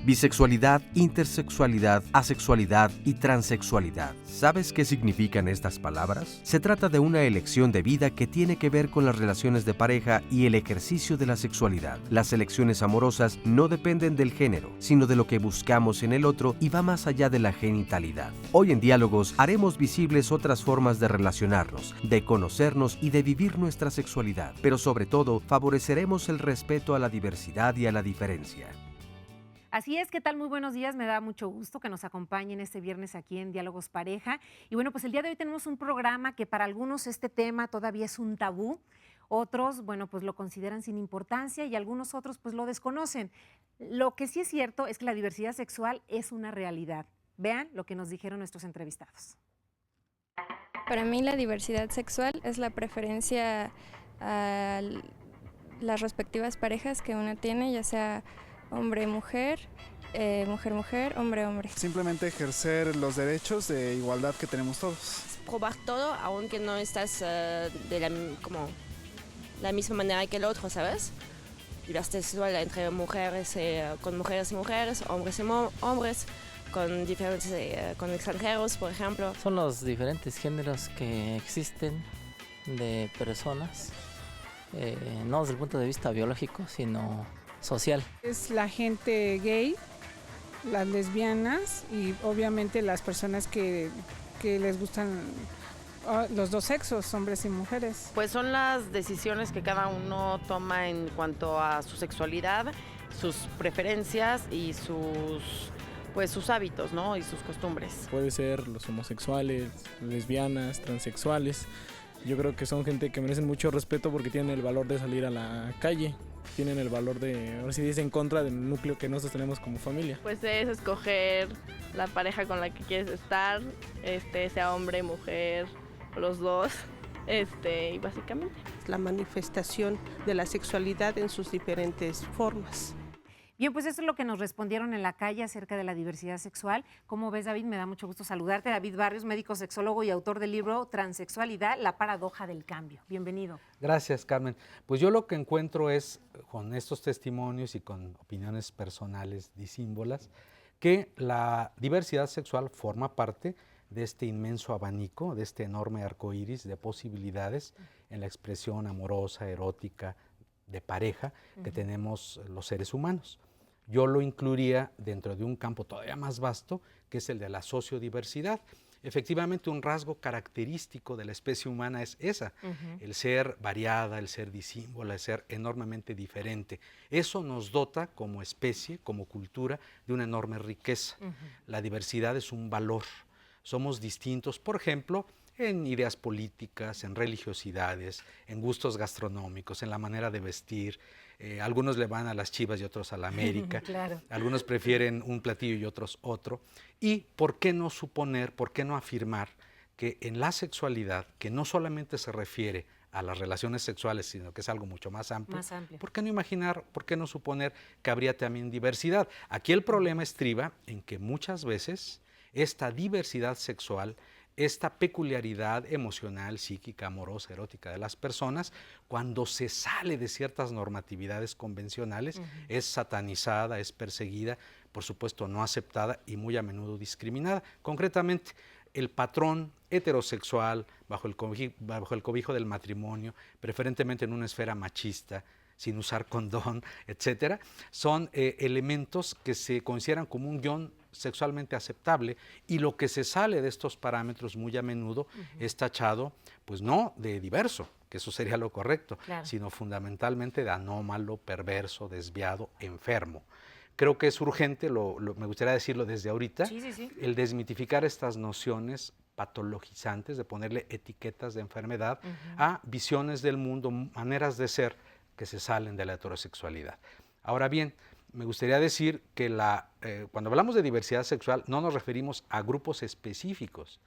bisexualidad, intersexualidad, asexualidad y transexualidad. ¿Sabes qué significan estas palabras? Se trata de una elección de vida que tiene que ver con las relaciones de pareja y el ejercicio de la sexualidad. Las elecciones amorosas no dependen del género, sino de lo que buscamos en el otro y va más allá de la genitalidad. Hoy en Diálogos haremos visibles otras formas de relacionarnos, de conocernos y de vivir nuestra sexualidad, pero sobre todo favoreceremos el respeto a la diversidad y a la diferencia. Así es, ¿qué tal? Muy buenos días, me da mucho gusto que nos acompañen este viernes aquí en Diálogos Pareja. Y bueno, pues el día de hoy tenemos un programa que para algunos este tema todavía es un tabú, otros, bueno, pues lo consideran sin importancia y algunos otros pues lo desconocen. Lo que sí es cierto es que la diversidad sexual es una realidad. Vean lo que nos dijeron nuestros entrevistados. Para mí la diversidad sexual es la preferencia a las respectivas parejas que uno tiene, ya sea hombre-mujer, mujer-mujer, hombre-hombre. Simplemente ejercer los derechos de igualdad que tenemos todos. Probar todo, aunque no estás como la misma manera que el otro, ¿sabes? Diversidad sexual entre mujeres, con mujeres y mujeres, hombres y hombres, con diferentes, con extranjeros, por ejemplo. Son los diferentes géneros que existen de personas, no desde el punto de vista biológico, sino social. Es la gente gay, las lesbianas y obviamente las personas que les gustan los dos sexos, hombres y mujeres. Pues son las decisiones que cada uno toma en cuanto a su sexualidad, sus preferencias y sus hábitos, ¿no? Y sus costumbres. Puede ser los homosexuales, lesbianas, transexuales. Yo creo que son gente que merecen mucho respeto porque tienen el valor de salir a la calle, tienen el valor de, ahora sí dice, en contra del núcleo que nosotros tenemos como familia. Pues es escoger la pareja con la que quieres estar, sea hombre, mujer, los dos, y básicamente. La manifestación de la sexualidad en sus diferentes formas. Bien, pues eso es lo que nos respondieron en la calle acerca de la diversidad sexual. ¿Cómo ves, David? Me da mucho gusto saludarte. David Barrios, médico sexólogo y autor del libro Transexualidad, la paradoja del cambio. Bienvenido. Gracias, Carmen. Pues yo lo que encuentro es, con estos testimonios y con opiniones personales disímbolas, que la diversidad sexual forma parte de este inmenso abanico, de este enorme arco iris de posibilidades en la expresión amorosa, erótica, de pareja que tenemos los seres humanos. Yo lo incluiría dentro de un campo todavía más vasto, que es el de la sociodiversidad. Efectivamente, un rasgo característico de la especie humana es esa, el ser variada, el ser disímbola, el ser enormemente diferente. Eso nos dota como especie, como cultura, de una enorme riqueza. La diversidad es un valor. Somos distintos, por ejemplo, en ideas políticas, en religiosidades, en gustos gastronómicos, en la manera de vestir. Algunos le van a las Chivas y otros a la América. Claro. Algunos prefieren un platillo y otros otro. Y ¿por qué no suponer, por qué no afirmar que en la sexualidad, que no solamente se refiere a las relaciones sexuales, sino que es algo mucho más amplio? ¿Por qué no imaginar, por qué no suponer que habría también diversidad? Aquí el problema estriba en que muchas veces esta diversidad sexual, esta peculiaridad emocional, psíquica, amorosa, erótica de las personas, cuando se sale de ciertas normatividades convencionales, es satanizada, es perseguida, por supuesto no aceptada y muy a menudo discriminada. Concretamente, el patrón heterosexual bajo el cobijo del matrimonio, preferentemente en una esfera machista, sin usar condón, etcétera, son elementos que se consideran como un guión sexualmente aceptable, y lo que se sale de estos parámetros muy a menudo es tachado, pues no de diverso, que eso sería lo correcto, sino fundamentalmente de anómalo, perverso, desviado, enfermo. Creo que es urgente, me gustaría decirlo desde ahorita, el desmitificar estas nociones patologizantes, de ponerle etiquetas de enfermedad a visiones del mundo, maneras de ser que se salen de la heterosexualidad. Ahora bien, me gustaría decir que cuando hablamos de diversidad sexual no nos referimos a grupos específicos.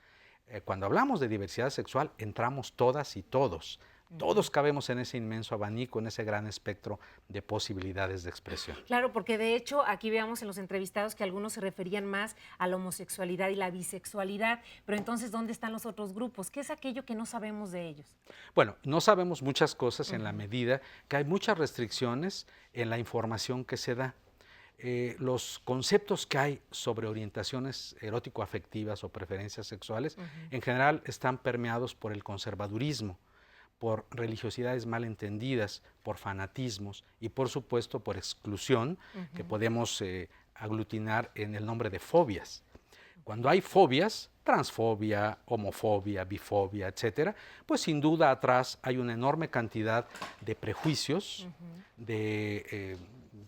Cuando hablamos de diversidad sexual entramos todas y todos. Todos cabemos en ese inmenso abanico, en ese gran espectro de posibilidades de expresión. Claro, porque de hecho aquí veamos en los entrevistados que algunos se referían más a la homosexualidad y la bisexualidad, pero entonces, ¿dónde están los otros grupos? ¿Qué es aquello que no sabemos de ellos? Bueno, no sabemos muchas cosas en la medida que hay muchas restricciones en la información que se da. los conceptos que hay sobre orientaciones erótico-afectivas o preferencias sexuales, en general están permeados por el conservadurismo, por religiosidades mal entendidas, por fanatismos y por supuesto por exclusión, que podemos aglutinar en el nombre de fobias. Cuando hay fobias, transfobia, homofobia, bifobia, etcétera, pues sin duda atrás hay una enorme cantidad de prejuicios, de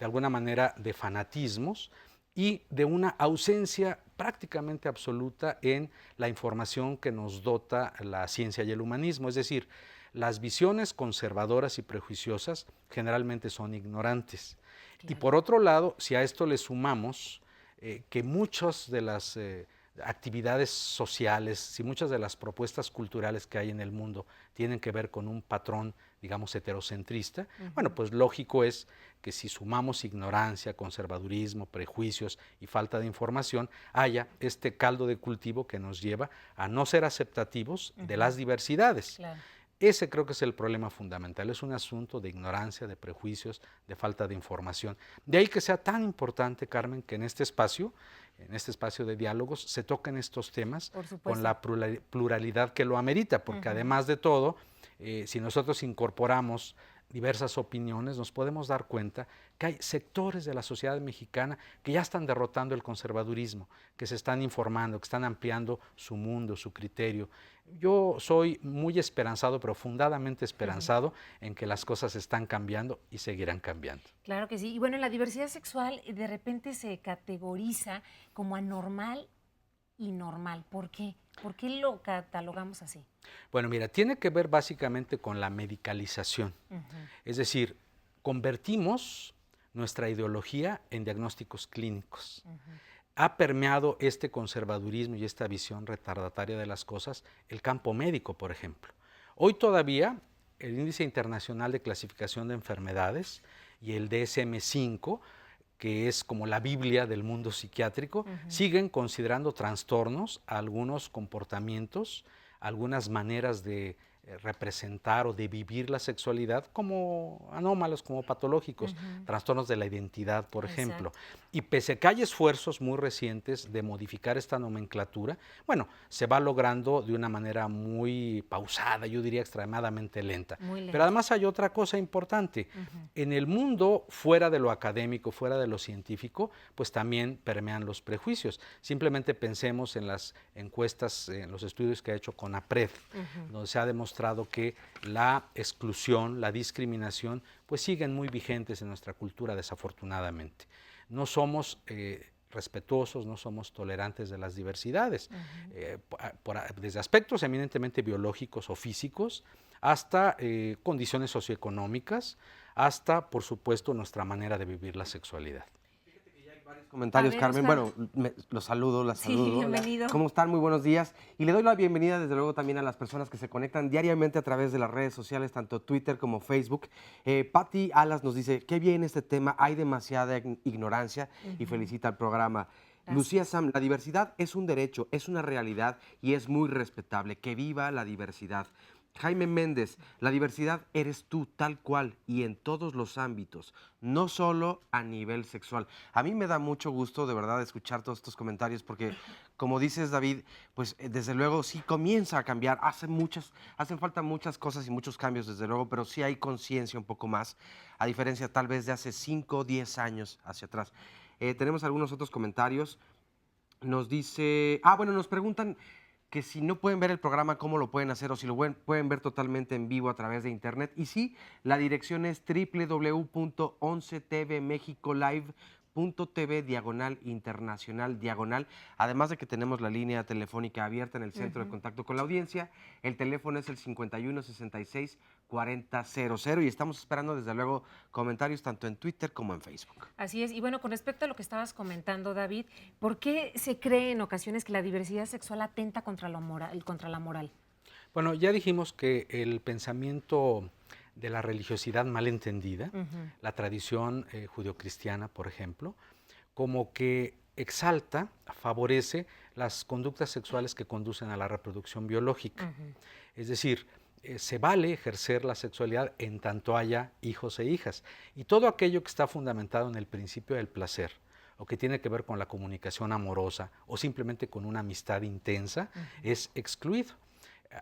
alguna manera de fanatismos y de una ausencia prácticamente absoluta en la información que nos dota la ciencia y el humanismo. Es decir, las visiones conservadoras y prejuiciosas generalmente son ignorantes. Claro. Y por otro lado, si a esto le sumamos que muchas de las actividades sociales, si muchas de las propuestas culturales que hay en el mundo tienen que ver con un patrón, digamos, heterocentrista, bueno, pues lógico es que si sumamos ignorancia, conservadurismo, prejuicios y falta de información, haya este caldo de cultivo que nos lleva a no ser aceptativos de las diversidades. Claro. Ese creo que es el problema fundamental, es un asunto de ignorancia, de prejuicios, de falta de información. De ahí que sea tan importante, Carmen, que en este espacio de diálogos, se toquen estos temas con la pluralidad que lo amerita, porque además de todo, si nosotros incorporamos diversas opiniones, nos podemos dar cuenta que hay sectores de la sociedad mexicana que ya están derrotando el conservadurismo, que se están informando, que están ampliando su mundo, su criterio. Yo soy muy esperanzado, profundamente esperanzado en que las cosas están cambiando y seguirán cambiando. Claro que sí. Y bueno, en la diversidad sexual de repente se categoriza como anormal y normal. ¿Por qué? ¿Por qué lo catalogamos así? Bueno, mira, tiene que ver básicamente con la medicalización. Es decir, convertimos nuestra ideología en diagnósticos clínicos. Ha permeado este conservadurismo y esta visión retardataria de las cosas el campo médico, por ejemplo. Hoy todavía el Índice Internacional de Clasificación de Enfermedades y el DSM-5, que es como la Biblia del mundo psiquiátrico, siguen considerando trastornos a algunos comportamientos, algunas maneras de representar o de vivir la sexualidad como anómalos, como patológicos, trastornos de la identidad, por ejemplo. Y pese a que hay esfuerzos muy recientes de modificar esta nomenclatura, bueno, se va logrando de una manera muy pausada, yo diría extremadamente lenta. Pero además hay otra cosa importante. En el mundo, fuera de lo académico, fuera de lo científico, pues también permean los prejuicios. Simplemente pensemos en las encuestas, en los estudios que ha hecho CONAPRED, donde se ha demostrado que la exclusión, la discriminación, pues siguen muy vigentes en nuestra cultura, desafortunadamente. No somos respetuosos, no somos tolerantes de las diversidades, desde aspectos eminentemente biológicos o físicos, hasta condiciones socioeconómicas, hasta, por supuesto, nuestra manera de vivir la sexualidad. Comentarios, Carmen. Bueno, los saludo, las saludo. Sí, bienvenido. ¿Cómo están? Muy buenos días. Y le doy la bienvenida, desde luego, también a las personas que se conectan diariamente a través de las redes sociales, tanto Twitter como Facebook. Patti Alas nos dice, qué bien este tema, hay demasiada ignorancia y felicita al programa. Gracias. Lucía Sam, la diversidad es un derecho, es una realidad y es muy respetable. Que viva la diversidad. Jaime Méndez, la diversidad eres tú tal cual y en todos los ámbitos, no solo a nivel sexual. A mí me da mucho gusto de verdad escuchar todos estos comentarios porque, como dices, David, pues desde luego sí comienza a cambiar, hacen falta muchas cosas y muchos cambios desde luego, pero sí hay conciencia un poco más, a diferencia tal vez de hace 5 o 10 años hacia atrás. Tenemos algunos otros comentarios. Nos dice, bueno, nos preguntan que si no pueden ver el programa, ¿cómo lo pueden hacer? O si lo pueden ver totalmente en vivo a través de internet. Y sí, la dirección es www.11tvmexico.live.tv/internacional/. Además de que tenemos la línea telefónica abierta en el centro de contacto con la audiencia. El teléfono es el 5166-4000 y estamos esperando desde luego comentarios tanto en Twitter como en Facebook. Así es. Y bueno, con respecto a lo que estabas comentando, David, ¿por qué se cree en ocasiones que la diversidad sexual atenta contra la moral? Bueno, ya dijimos que el pensamiento de la religiosidad mal entendida, la tradición judeocristiana, por ejemplo, como que exalta, favorece las conductas sexuales que conducen a la reproducción biológica. Es decir, se vale ejercer la sexualidad en tanto haya hijos e hijas. Y todo aquello que está fundamentado en el principio del placer, o que tiene que ver con la comunicación amorosa o simplemente con una amistad intensa, es excluido.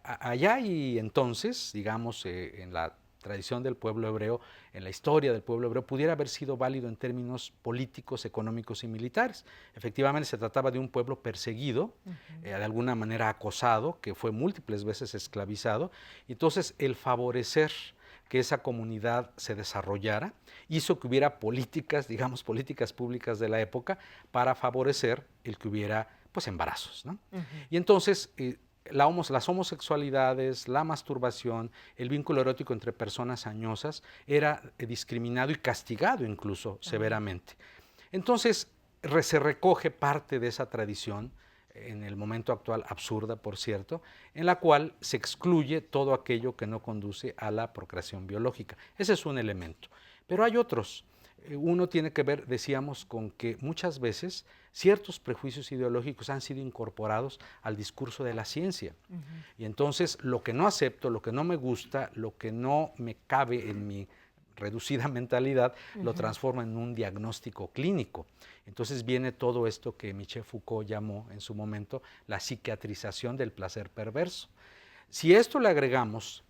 Allá y entonces, digamos, en la tradición del pueblo hebreo, en la historia del pueblo hebreo, pudiera haber sido válido en términos políticos, económicos y militares. Efectivamente, se trataba de un pueblo perseguido, de alguna manera acosado, que fue múltiples veces esclavizado. Entonces, el favorecer que esa comunidad se desarrollara hizo que hubiera políticas, digamos, políticas públicas de la época para favorecer el que hubiera, pues, embarazos, ¿no? Y entonces, las homosexualidades, la masturbación, el vínculo erótico entre personas añosas era discriminado y castigado incluso severamente. Entonces se recoge parte de esa tradición, en el momento actual absurda, por cierto, en la cual se excluye todo aquello que no conduce a la procreación biológica. Ese es un elemento. Pero hay otros. Uno tiene que ver, decíamos, con que muchas veces ciertos prejuicios ideológicos han sido incorporados al discurso de la ciencia. Y entonces lo que no acepto, lo que no me gusta, lo que no me cabe en mi reducida mentalidad, lo transforma en un diagnóstico clínico. Entonces viene todo esto que Michel Foucault llamó en su momento la psiquiatrización del placer perverso. Si a esto le agregamos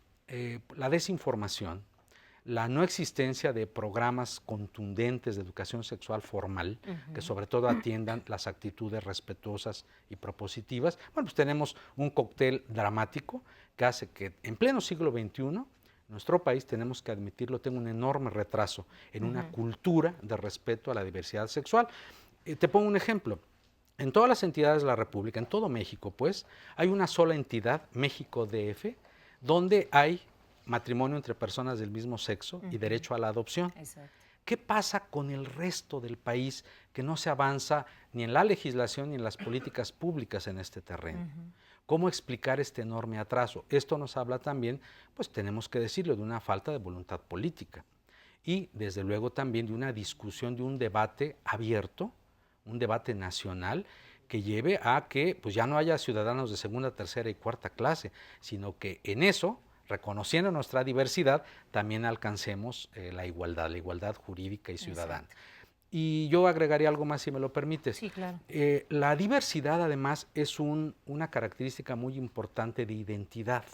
la desinformación, la no existencia de programas contundentes de educación sexual formal, que sobre todo atiendan las actitudes respetuosas y propositivas, bueno, pues tenemos un cóctel dramático que hace que en pleno siglo XXI, nuestro país, tenemos que admitirlo, tenga un enorme retraso en una cultura de respeto a la diversidad sexual. Te pongo un ejemplo. En todas las entidades de la República, en todo México, pues, hay una sola entidad, México DF, donde hay matrimonio entre personas del mismo sexo y derecho a la adopción. Exacto. ¿Qué pasa con el resto del país que no se avanza ni en la legislación ni en las políticas públicas en este terreno? ¿Cómo explicar este enorme atraso? Esto nos habla también, pues tenemos que decirlo, de una falta de voluntad política y desde luego también de una discusión, de un debate abierto, un debate nacional que lleve a que pues ya no haya ciudadanos de segunda, tercera y cuarta clase, sino que en eso, reconociendo nuestra diversidad, también alcancemos la igualdad jurídica y ciudadana. Exacto. Y yo agregaría algo más, si me lo permites. Sí, claro. La diversidad, además, es una característica muy importante de identidad.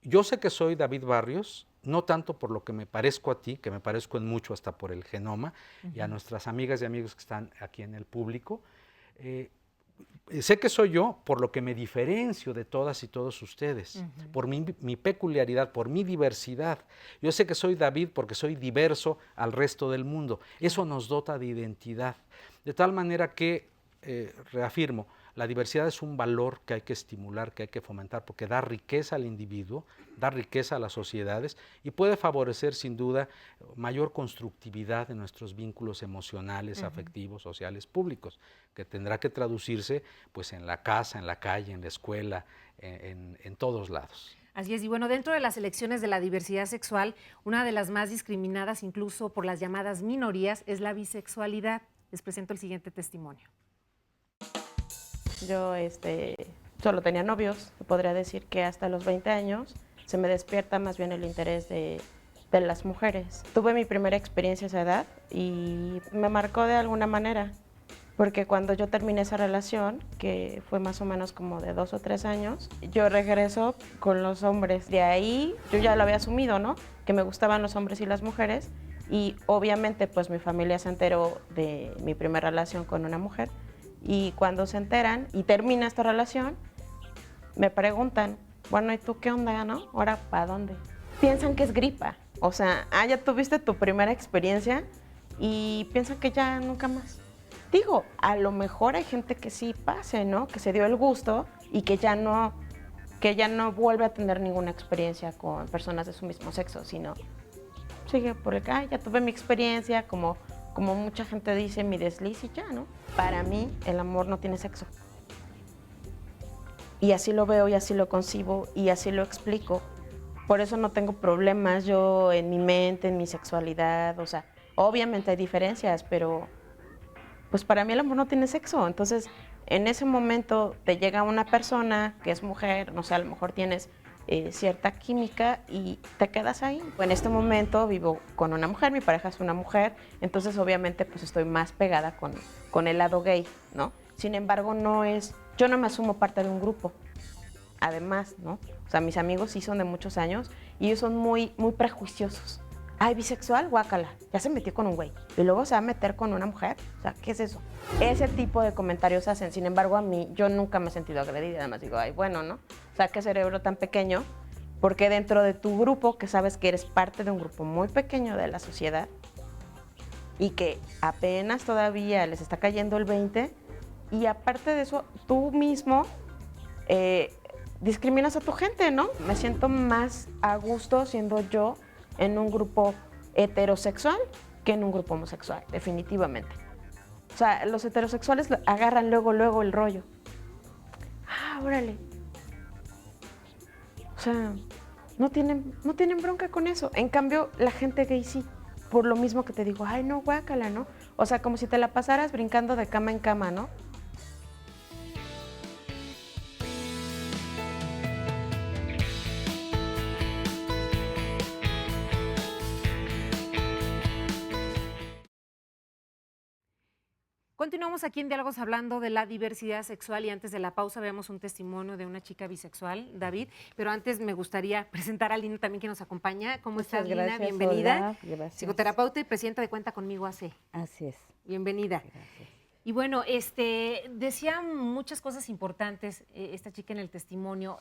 Yo sé que soy David Barrios, no tanto por lo que me parezco a ti, que me parezco en mucho hasta por el genoma, y a nuestras amigas y amigos que están aquí en el público. Sé que soy yo por lo que me diferencio de todas y todos ustedes, por mi peculiaridad, por mi diversidad. Yo sé que soy David porque soy diverso al resto del mundo. Eso nos dota de identidad. De tal manera que, reafirmo, la diversidad es un valor que hay que estimular, que hay que fomentar, porque da riqueza al individuo, da riqueza a las sociedades y puede favorecer sin duda mayor constructividad en nuestros vínculos emocionales, afectivos, sociales, públicos, que tendrá que traducirse pues en la casa, en la calle, en la escuela, en todos lados. Así es, y bueno, dentro de las elecciones de la diversidad sexual, una de las más discriminadas incluso por las llamadas minorías es la bisexualidad. Les presento el siguiente testimonio. Yo solo tenía novios, podría decir que hasta los 20 años se me despierta más bien el interés de las mujeres. Tuve mi primera experiencia a esa edad y me marcó de alguna manera, porque cuando yo terminé esa relación, que fue más o menos como de 2 o 3 años, yo regreso con los hombres. De ahí yo ya lo había asumido, ¿no? Que me gustaban los hombres y las mujeres y obviamente pues mi familia se enteró de mi primera relación con una mujer. Y cuando se enteran y termina esta relación, me preguntan, bueno, ¿y tú qué onda, no? ¿Ahora para dónde? Piensan que es gripa. O sea, ya tuviste tu primera experiencia y piensan que ya nunca más. Digo, a lo mejor hay gente que sí pase, ¿no? Que se dio el gusto y que ya no vuelve a tener ninguna experiencia con personas de su mismo sexo, sino sigue por el que, ya tuve mi experiencia, como mucha gente dice, mi desliz y ya, ¿no? Para mí, el amor no tiene sexo. Y así lo veo y así lo concibo y así lo explico. Por eso no tengo problemas yo en mi mente, en mi sexualidad. O sea, obviamente hay diferencias, pero pues para mí el amor no tiene sexo. Entonces, en ese momento te llega una persona que es mujer, no sé, a lo mejor tienes cierta química y te quedas ahí. En este momento vivo con una mujer, mi pareja es una mujer, entonces obviamente pues estoy más pegada con el lado gay, ¿no? Sin embargo, yo no me asumo parte de un grupo, además, ¿no? O sea, mis amigos sí son de muchos años y ellos son muy, muy prejuiciosos. Ay, bisexual, guácala, ya se metió con un güey y luego se va a meter con una mujer, o sea, ¿qué es eso? Ese tipo de comentarios hacen, sin embargo, a mí, yo nunca me he sentido agredida, además digo, ay, bueno, ¿no? O sea, qué cerebro tan pequeño, porque dentro de tu grupo, que sabes que eres parte de un grupo muy pequeño de la sociedad y que apenas todavía les está cayendo el 20, y aparte de eso, tú mismo discriminas a tu gente, ¿no? Me siento más a gusto siendo yo en un grupo heterosexual que en un grupo homosexual, definitivamente. O sea, los heterosexuales agarran luego el rollo. Ah, órale. O sea, no tienen bronca con eso. En cambio, la gente gay sí. Por lo mismo que te digo, ay, no, guácala, ¿no? O sea, como si te la pasaras brincando de cama en cama, ¿no? Continuamos aquí en Diálogos hablando de la diversidad sexual y antes de la pausa veamos un testimonio de una chica bisexual, David, pero antes me gustaría presentar a Lina también que nos acompaña. ¿Cómo estás, Lina? Gracias, Bienvenida. hola, gracias. Psicoterapeuta y presidenta de Cuenta Conmigo AC. Así es. Bienvenida. Gracias. Y bueno, decía muchas cosas importantes esta chica en el testimonio.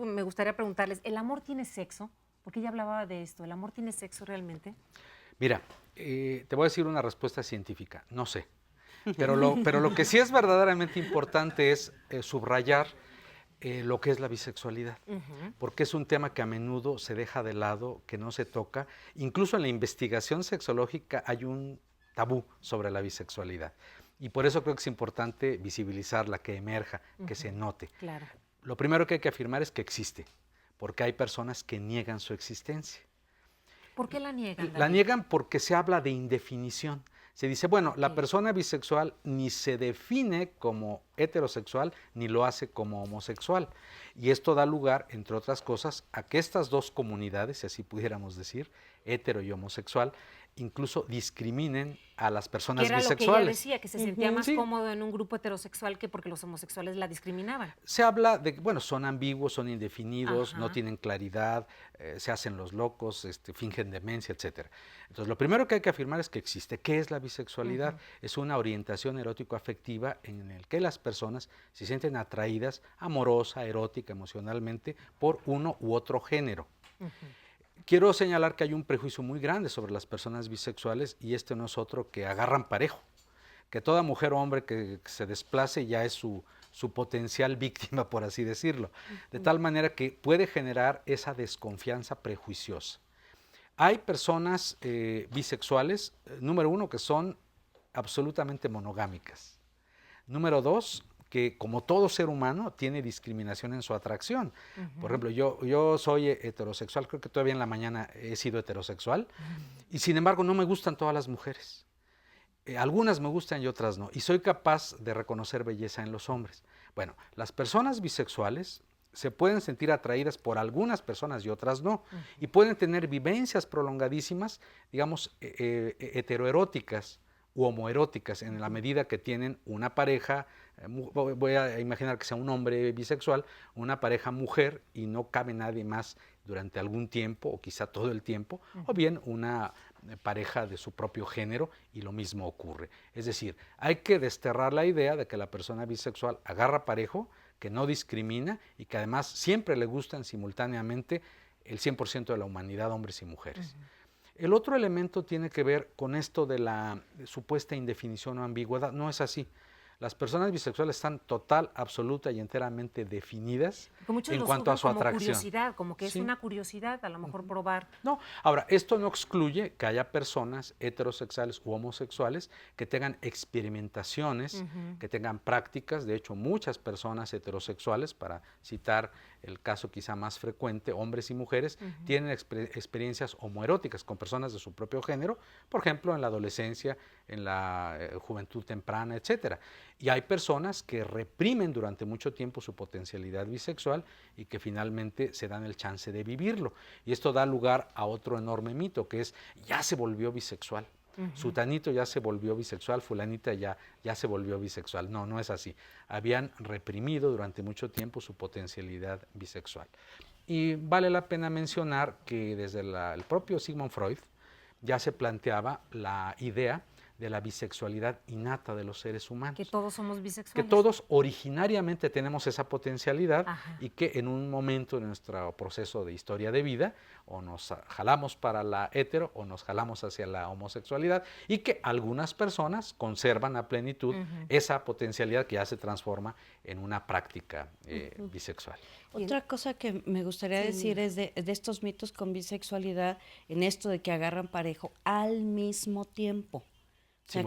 Me gustaría preguntarles, ¿el amor tiene sexo? Porque ella hablaba de esto, ¿el amor tiene sexo realmente? Mira, te voy a decir una respuesta científica, no sé. Pero lo que sí es verdaderamente importante es subrayar lo que es la bisexualidad, porque es un tema que a menudo se deja de lado, que no se toca. Incluso en la investigación sexológica hay un tabú sobre la bisexualidad. Y por eso creo que es importante visibilizarla, que emerja, que se note. Claro. Lo primero que hay que afirmar es que existe, porque hay personas que niegan su existencia. ¿Por qué la niegan, David? La niegan porque se habla de indefinición. Se dice, bueno, la persona bisexual ni se define como heterosexual ni lo hace como homosexual. Y esto da lugar, entre otras cosas, a que estas dos comunidades, si así pudiéramos decir, hetero y homosexual, incluso discriminen a las personas bisexuales. Que era lo que ella decía, que se sentía más cómodo en un grupo heterosexual que porque los homosexuales la discriminaban. Se habla de, bueno, son ambiguos, son indefinidos, no tienen claridad, se hacen los locos, fingen demencia, etc. Entonces, lo primero que hay que afirmar es que existe. ¿Qué es la bisexualidad? Es una orientación erótico-afectiva en el que las personas se sienten atraídas amorosa, erótica, emocionalmente, por uno u otro género. Quiero señalar que hay un prejuicio muy grande sobre las personas bisexuales y este no es otro que agarran parejo, que toda mujer o hombre que se desplace ya es su potencial víctima, por así decirlo, de tal manera que puede generar esa desconfianza prejuiciosa. Hay personas bisexuales, número uno, que son absolutamente monogámicas. Número dos, que como todo ser humano tiene discriminación en su atracción. Por ejemplo, yo soy heterosexual, creo que todavía en la mañana he sido heterosexual, y sin embargo no me gustan todas las mujeres. Algunas me gustan y otras no, y soy capaz de reconocer belleza en los hombres. Bueno, las personas bisexuales se pueden sentir atraídas por algunas personas y otras no, y pueden tener vivencias prolongadísimas, digamos, heteroeróticas u homoeróticas, en la medida que tienen una pareja, voy a imaginar que sea un hombre bisexual, una pareja mujer y no cabe nadie más durante algún tiempo o quizá todo el tiempo, o bien una pareja de su propio género y lo mismo ocurre. Es decir, hay que desterrar la idea de que la persona bisexual agarra parejo, que no discrimina y que además siempre le gustan simultáneamente el 100% de la humanidad, hombres y mujeres. El otro elemento tiene que ver con esto de la supuesta indefinición o ambigüedad. No es así. Las personas bisexuales están total, absoluta y enteramente definidas en cuanto a su atracción. Curiosidad, como que es una curiosidad, a lo mejor probar. No, ahora, esto no excluye que haya personas heterosexuales u homosexuales que tengan experimentaciones, que tengan prácticas. De hecho, muchas personas heterosexuales, para citar el caso quizá más frecuente, hombres y mujeres tienen experiencias homoeróticas con personas de su propio género, por ejemplo, en la adolescencia, en la juventud temprana, etcétera. Y hay personas que reprimen durante mucho tiempo su potencialidad bisexual y que finalmente se dan el chance de vivirlo. Y esto da lugar a otro enorme mito, que es, ya se volvió bisexual. Sutanito ya se volvió bisexual, fulanita ya se volvió bisexual. No, no es así. Habían reprimido durante mucho tiempo su potencialidad bisexual. Y vale la pena mencionar que desde el propio Sigmund Freud ya se planteaba la idea de la bisexualidad innata de los seres humanos. Que todos somos bisexuales. Que todos originariamente tenemos esa potencialidad y que en un momento de nuestro proceso de historia de vida o nos jalamos para la hetero o nos jalamos hacia la homosexualidad y que algunas personas conservan a plenitud esa potencialidad que ya se transforma en una práctica bisexual. Otra cosa que me gustaría decir es de estos mitos con bisexualidad, en esto de que agarran parejo al mismo tiempo. O sea,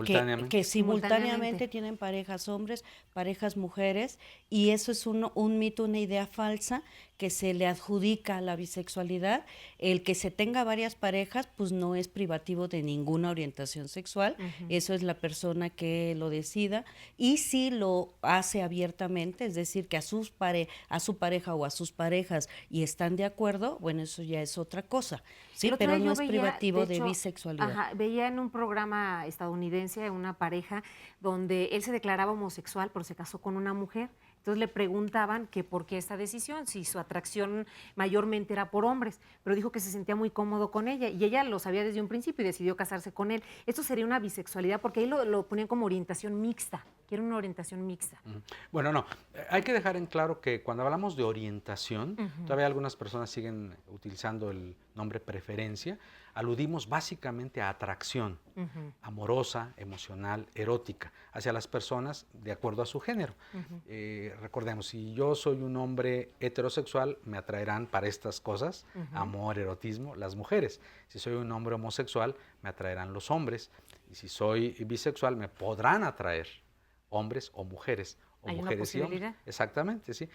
que simultáneamente tienen parejas hombres, parejas mujeres, y eso es un mito, una idea falsa que se le adjudica a la bisexualidad. El que se tenga varias parejas, pues no es privativo de ninguna orientación sexual, eso es la persona que lo decida, y si lo hace abiertamente, es decir, que a su pareja o a sus parejas y están de acuerdo, bueno, eso ya es otra cosa, sí, pero no es privativo de bisexualidad. Veía en un programa estadounidense una pareja donde él se declaraba homosexual, pero se casó con una mujer. Entonces le preguntaban que por qué esta decisión, si su atracción mayormente era por hombres, pero dijo que se sentía muy cómodo con ella y ella lo sabía desde un principio y decidió casarse con él. Esto sería una bisexualidad porque ahí lo ponían como orientación mixta, quiero una orientación mixta. Bueno, no, hay que dejar en claro que cuando hablamos de orientación, todavía algunas personas siguen utilizando el nombre preferencia, aludimos básicamente a atracción amorosa, emocional, erótica, hacia las personas de acuerdo a su género. Recordemos, si yo soy un hombre heterosexual, me atraerán para estas cosas, amor, erotismo, las mujeres. Si soy un hombre homosexual, me atraerán los hombres. Y si soy bisexual, me podrán atraer hombres o mujeres. ¿Hay una posibilidad? Exactamente, sí.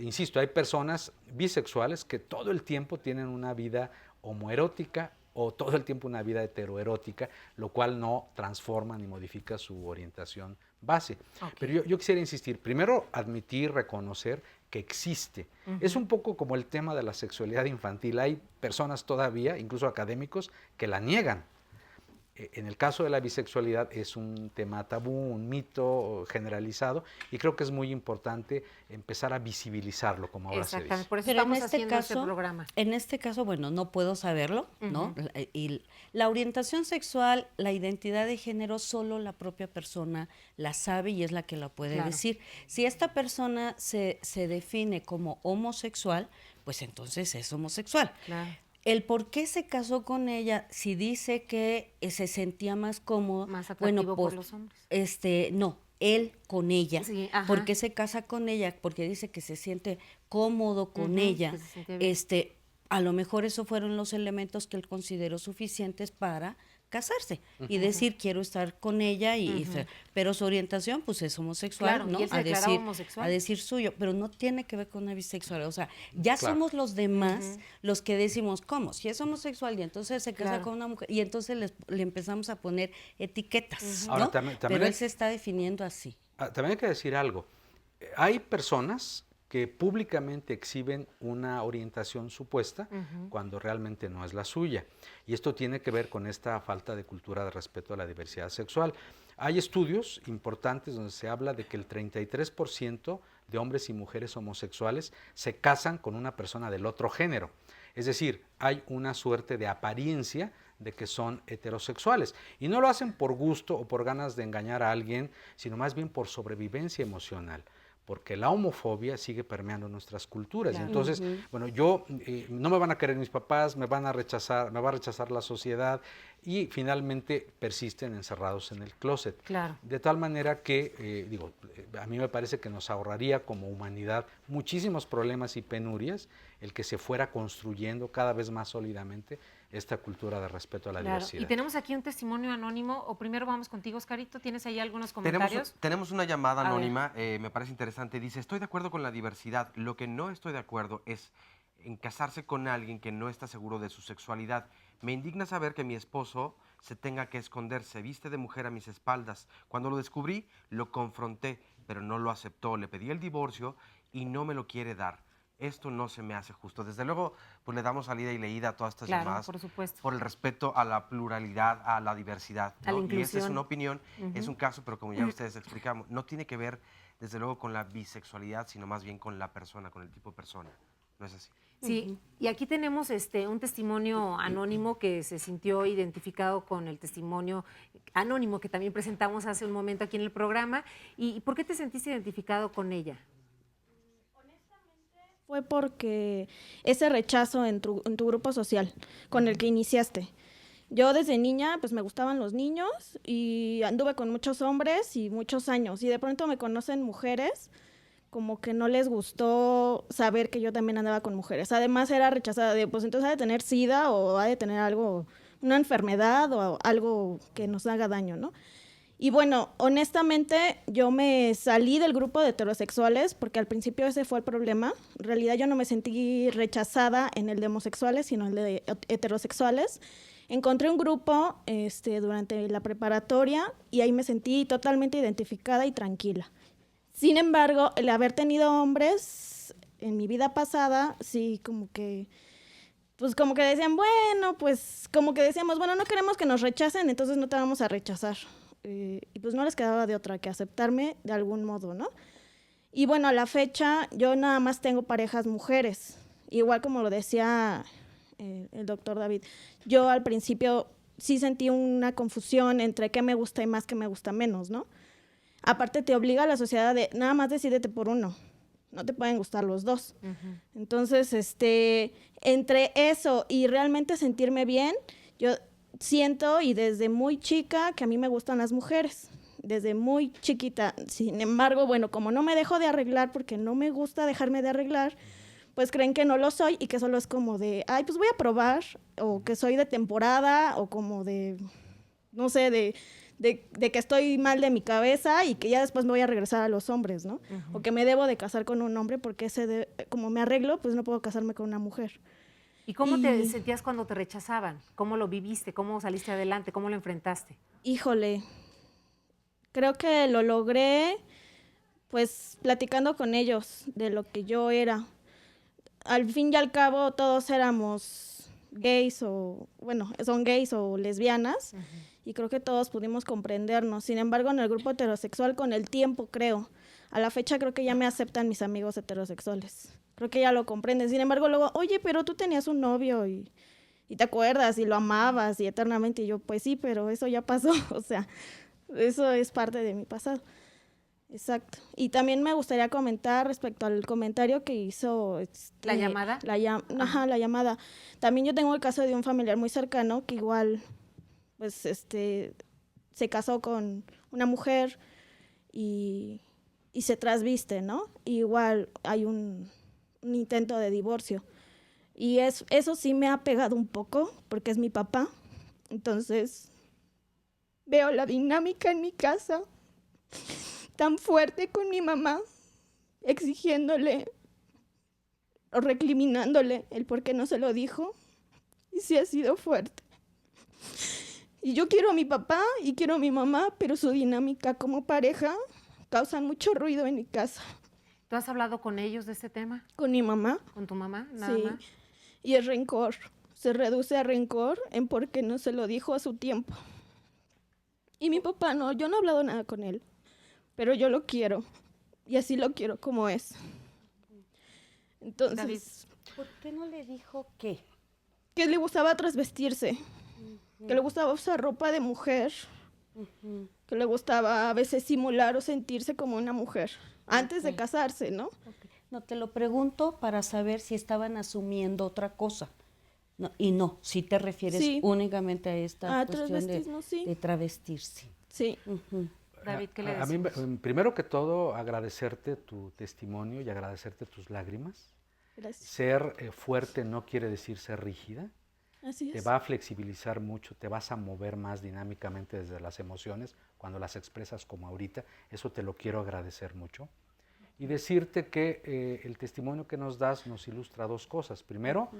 Insisto, hay personas bisexuales que todo el tiempo tienen una vida homoerótica o todo el tiempo una vida heteroerótica, lo cual no transforma ni modifica su orientación base. Pero yo quisiera insistir, primero admitir, reconocer que existe. Es un poco como el tema de la sexualidad infantil. Hay personas todavía, incluso académicos, que la niegan. En el caso de la bisexualidad es un tema tabú, un mito generalizado, y creo que es muy importante empezar a visibilizarlo, como ahora se dice. Por eso estamos haciendo este programa. En este caso, bueno, no puedo saberlo, ¿no? Y la orientación sexual, la identidad de género, solo la propia persona la sabe y es la que la puede decir. Si esta persona se define como homosexual, pues entonces es homosexual. El por qué se casó con ella, si dice que se sentía más cómodo, más atractivo por los hombres. No, él con ella. ¿Por qué se casa con ella? Porque dice que se siente cómodo con ella. A lo mejor esos fueron los elementos que él consideró suficientes para casarse y decir quiero estar con ella pero su orientación pues es homosexual, ¿no? Y él se declaraba homosexual. A decir suyo, pero no tiene que ver con una bisexualidad, o sea, ya somos los demás los que decimos, ¿cómo? Si es homosexual y entonces se casa con una mujer y entonces le empezamos a poner etiquetas, ¿no? Ahora, también pero él se está definiendo así. También hay que decir algo, hay personas que públicamente exhiben una orientación supuesta cuando realmente no es la suya. Y esto tiene que ver con esta falta de cultura de respeto a la diversidad sexual. Hay estudios importantes donde se habla de que el 33% de hombres y mujeres homosexuales se casan con una persona del otro género. Es decir, hay una suerte de apariencia de que son heterosexuales. Y no lo hacen por gusto o por ganas de engañar a alguien, sino más bien por sobrevivencia emocional. Porque la homofobia sigue permeando nuestras culturas. Y entonces, bueno, no me van a querer mis papás, me va a rechazar la sociedad y finalmente persisten encerrados en el closet. De tal manera que, a mí me parece que nos ahorraría como humanidad muchísimos problemas y penurias el que se fuera construyendo cada vez más sólidamente esta cultura de respeto a la diversidad. Y tenemos aquí un testimonio anónimo, o primero vamos contigo, Oscarito, ¿tienes ahí algunos comentarios? Tenemos una llamada anónima, me parece interesante, dice, estoy de acuerdo con la diversidad, lo que no estoy de acuerdo es en casarse con alguien que no está seguro de su sexualidad. Me indigna saber que mi esposo se tenga que esconder, se viste de mujer a mis espaldas. Cuando lo descubrí, lo confronté, pero no lo aceptó, le pedí el divorcio y no me lo quiere dar. Esto no se me hace justo. Desde luego, pues le damos salida y leída a todas estas llamadas por supuesto, por el respeto a la pluralidad, a la diversidad, ¿no? A la inclusión. Y esa es una opinión, es un caso, pero como ya ustedes explicamos, no tiene que ver, desde luego, con la bisexualidad, sino más bien con la persona, con el tipo de persona. ¿No es así? Sí, y aquí tenemos un testimonio anónimo que se sintió identificado con el testimonio anónimo que también presentamos hace un momento aquí en el programa. ¿Y por qué te sentiste identificado con ella? Fue porque ese rechazo en tu grupo social con el que iniciaste. Yo desde niña pues me gustaban los niños y anduve con muchos hombres y muchos años y de pronto me conocen mujeres, como que no les gustó saber que yo también andaba con mujeres. Además era rechazada de pues entonces ha de tener SIDA o ha de tener algo, una enfermedad o algo que nos haga daño, ¿no? Y bueno, honestamente yo me salí del grupo de heterosexuales porque al principio ese fue el problema. En realidad yo no me sentí rechazada en el de homosexuales, sino en el de heterosexuales. Encontré un grupo durante la preparatoria y ahí me sentí totalmente identificada y tranquila. Sin embargo, el haber tenido hombres en mi vida pasada, sí, como que decían, bueno, pues como que decíamos, bueno, no queremos que nos rechacen, entonces no te vamos a rechazar. Y pues no les quedaba de otra que aceptarme de algún modo, ¿no? Y bueno, a la fecha yo nada más tengo parejas mujeres, igual como lo decía el doctor David. Yo al principio sí sentí una confusión entre qué me gusta y más qué me gusta menos, ¿no? Aparte te obliga a la sociedad de nada más decídete por uno, no te pueden gustar los dos. Entonces, entre eso y realmente sentirme bien, yo siento y desde muy chica que a mí me gustan las mujeres, desde muy chiquita. Sin embargo, bueno, como no me dejo de arreglar porque no me gusta dejarme de arreglar, pues creen que no lo soy y que solo es como de, ay, pues voy a probar, o que soy de temporada, o como de, no sé, de que estoy mal de mi cabeza y que ya después me voy a regresar a los hombres, ¿no? O que me debo de casar con un hombre porque como me arreglo, pues no puedo casarme con una mujer. ¿Y cómo te sentías cuando te rechazaban? ¿Cómo lo viviste? ¿Cómo saliste adelante? ¿Cómo lo enfrentaste? Híjole, creo que lo logré pues platicando con ellos de lo que yo era. Al fin y al cabo todos éramos gays son gays o lesbianas y creo que todos pudimos comprendernos. Sin embargo, en el grupo heterosexual con el tiempo creo, a la fecha creo que ya me aceptan mis amigos heterosexuales. Creo que ya lo comprenden. Sin embargo, luego, oye, pero tú tenías un novio y te acuerdas y lo amabas y eternamente. Y yo, pues sí, pero eso ya pasó. O sea, eso es parte de mi pasado. Exacto. Y también me gustaría comentar respecto al comentario que hizo... ¿La llamada? La llamada. También yo tengo el caso de un familiar muy cercano que igual, pues, se casó con una mujer y se trasviste, ¿no? Y igual hay un intento de divorcio. Y eso sí me ha pegado un poco, porque es mi papá. Entonces, veo la dinámica en mi casa tan fuerte con mi mamá, exigiéndole o recriminándole el por qué no se lo dijo. Y sí ha sido fuerte. Y yo quiero a mi papá y quiero a mi mamá, pero su dinámica como pareja causa mucho ruido en mi casa. ¿Tú has hablado con ellos de este tema? Con mi mamá. ¿Con tu mamá? Nada más. Y es rencor. Se reduce a rencor en por qué no se lo dijo a su tiempo. Y mi papá no, yo no he hablado nada con él, pero yo lo quiero. Y así lo quiero como es. Entonces, David, ¿por qué no le dijo qué? Que le gustaba trasvestirse, que le gustaba usar ropa de mujer, que le gustaba a veces simular o sentirse como una mujer, antes de casarse, ¿no? No, te lo pregunto para saber si estaban asumiendo otra cosa. No, y no, si te refieres únicamente a esta cuestión de travestirse. Sí. David, ¿qué le decís? A mí, primero que todo, agradecerte tu testimonio y agradecerte tus lágrimas. Gracias. Ser fuerte no quiere decir ser rígida. Así Te es. va a flexibilizar mucho, te vas a mover más dinámicamente desde las emociones cuando las expresas como ahorita. Eso te lo quiero agradecer mucho. Y decirte que el testimonio que nos das nos ilustra dos cosas. Primero,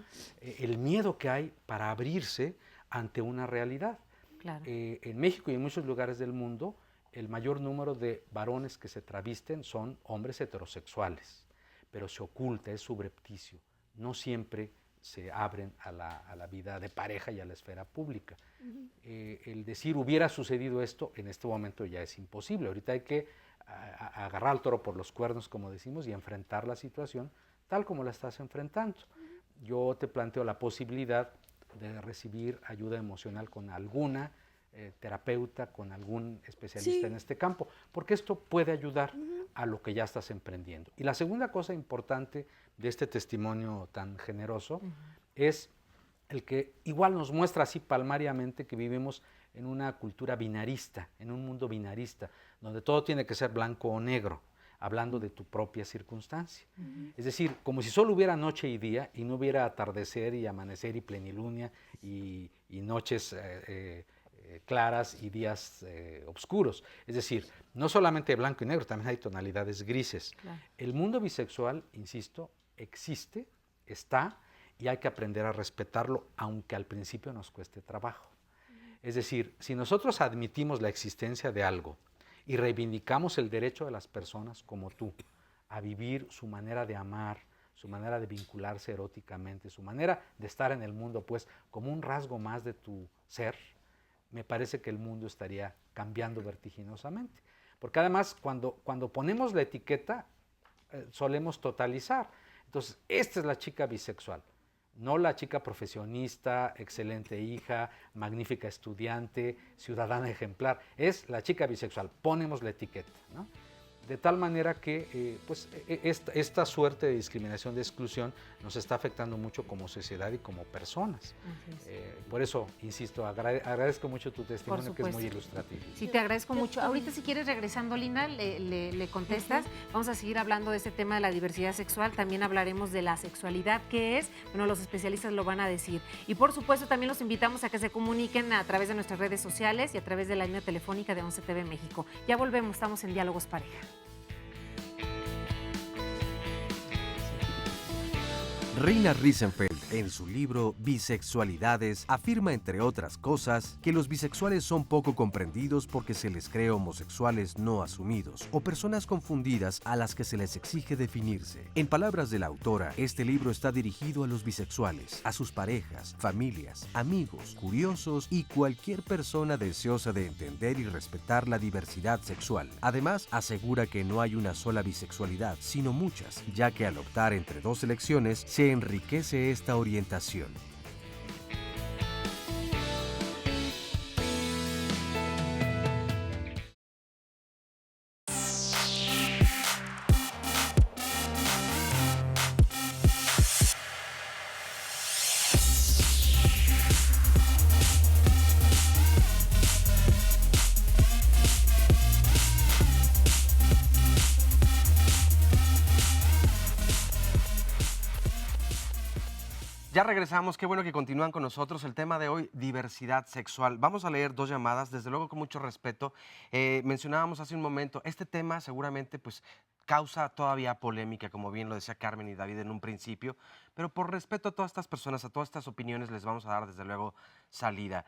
el miedo que hay para abrirse ante una realidad. Claro. En México y en muchos lugares del mundo, el mayor número de varones que se travisten son hombres heterosexuales, pero se oculta, es subrepticio. No siempre se abren a la vida de pareja y a la esfera pública. El decir hubiera sucedido esto, en este momento ya es imposible. Ahorita hay que agarrar al toro por los cuernos, como decimos, y enfrentar la situación tal como la estás enfrentando. Yo te planteo la posibilidad de recibir ayuda emocional con alguna terapeuta, con algún especialista en este campo, porque esto puede ayudar a lo que ya estás emprendiendo. Y la segunda cosa importante de este testimonio tan generoso es el que igual nos muestra así palmariamente que vivimos en una cultura binarista, en un mundo binarista, donde todo tiene que ser blanco o negro, hablando de tu propia circunstancia. Es decir, como si solo hubiera noche y día y no hubiera atardecer y amanecer y plenilunio y noches claras y días oscuros. Es decir, no solamente blanco y negro, también hay tonalidades grises. Claro. El mundo bisexual, insisto, existe, está, y hay que aprender a respetarlo, aunque al principio nos cueste trabajo. Es decir, si nosotros admitimos la existencia de algo y reivindicamos el derecho de las personas como tú a vivir su manera de amar, su manera de vincularse eróticamente, su manera de estar en el mundo, pues, como un rasgo más de tu ser, me parece que el mundo estaría cambiando vertiginosamente. Porque además, cuando ponemos la etiqueta, solemos totalizar. Entonces, esta es la chica bisexual, no la chica profesionista, excelente hija, magnífica estudiante, ciudadana ejemplar. Es la chica bisexual, ponemos la etiqueta, ¿no? De tal manera que pues, esta suerte de discriminación, de exclusión, nos está afectando mucho como sociedad y como personas. Por eso, insisto, agradezco mucho tu testimonio, que es muy ilustrativo. Sí, te agradezco mucho. Ahorita, si quieres, regresando, Linda, le contestas. Vamos a seguir hablando de este tema de la diversidad sexual. También hablaremos de la sexualidad, qué es. Bueno, los especialistas lo van a decir. Y, por supuesto, también los invitamos a que se comuniquen a través de nuestras redes sociales y a través de la línea telefónica de 11 TV México. Ya volvemos, estamos en Diálogos Pareja. Reina Risenfeld, en su libro Bisexualidades, afirma, entre otras cosas, que los bisexuales son poco comprendidos porque se les cree homosexuales no asumidos o personas confundidas a las que se les exige definirse. En palabras de la autora, este libro está dirigido a los bisexuales, a sus parejas, familias, amigos, curiosos y cualquier persona deseosa de entender y respetar la diversidad sexual. Además, asegura que no hay una sola bisexualidad, sino muchas, ya que al optar entre dos elecciones se enriquece esta orientación. Ya regresamos, qué bueno que continúan con nosotros. El tema de hoy, diversidad sexual. Vamos a leer dos llamadas, desde luego con mucho respeto. Mencionábamos hace un momento, este tema seguramente pues causa todavía polémica, como bien lo decía Carmen y David en un principio, pero por respeto a todas estas personas, a todas estas opiniones, les vamos a dar desde luego salida.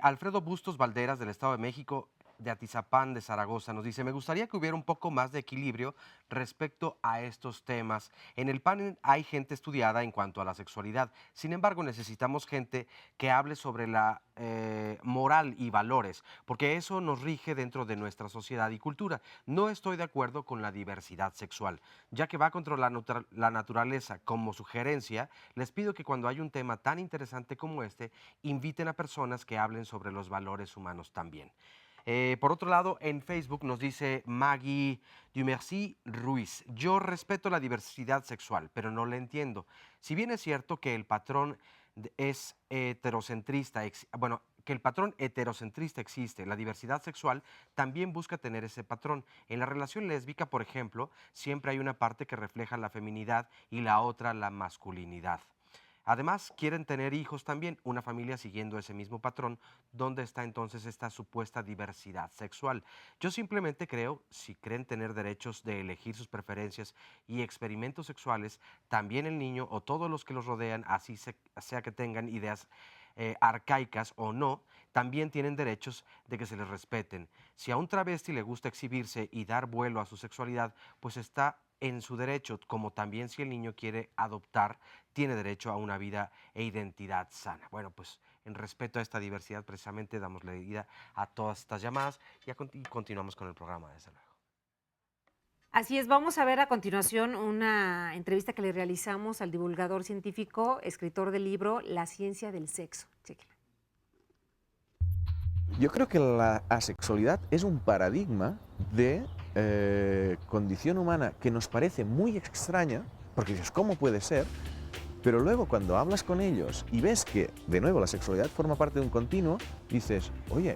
Alfredo Bustos Valderas, del Estado de México, de Atizapán, de Zaragoza, nos dice: me gustaría que hubiera un poco más de equilibrio respecto a estos temas. En el panel hay gente estudiada en cuanto a la sexualidad, sin embargo necesitamos gente que hable sobre la moral y valores, porque eso nos rige dentro de nuestra sociedad y cultura. No estoy de acuerdo con la diversidad sexual, ya que va contra la naturaleza. Como sugerencia, les pido que cuando hay un tema tan interesante como este, inviten a personas que hablen sobre los valores humanos también. Por otro lado, en Facebook nos dice Maggie Dumercy Ruiz: yo respeto la diversidad sexual, pero no la entiendo. Si bien es cierto que el patrón es heterocentrista, bueno, que el patrón heterocentrista existe, la diversidad sexual también busca tener ese patrón. En la relación lésbica, por ejemplo, siempre hay una parte que refleja la feminidad y la otra la masculinidad. Además, quieren tener hijos también, una familia siguiendo ese mismo patrón. ¿Dónde está entonces esta supuesta diversidad sexual? Yo simplemente creo, si creen tener derechos de elegir sus preferencias y experimentos sexuales, también el niño o todos los que los rodean, así sea que tengan ideas arcaicas o no, también tienen derechos de que se les respeten. Si a un travesti le gusta exhibirse y dar vuelo a su sexualidad, pues está en su derecho, como también si el niño quiere adoptar, tiene derecho a una vida e identidad sana. Bueno, pues en respeto a esta diversidad, precisamente damos la vida a todas estas llamadas y continuamos con el programa, desde luego. Así es, vamos a ver a continuación una entrevista que le realizamos al divulgador científico, escritor del libro La ciencia del sexo. Chéquenla. Yo creo que la asexualidad es un paradigma de condición humana que nos parece muy extraña, porque dices, ¿cómo puede ser? Pero luego cuando hablas con ellos y ves que, de nuevo, la sexualidad forma parte de un continuo, dices, oye,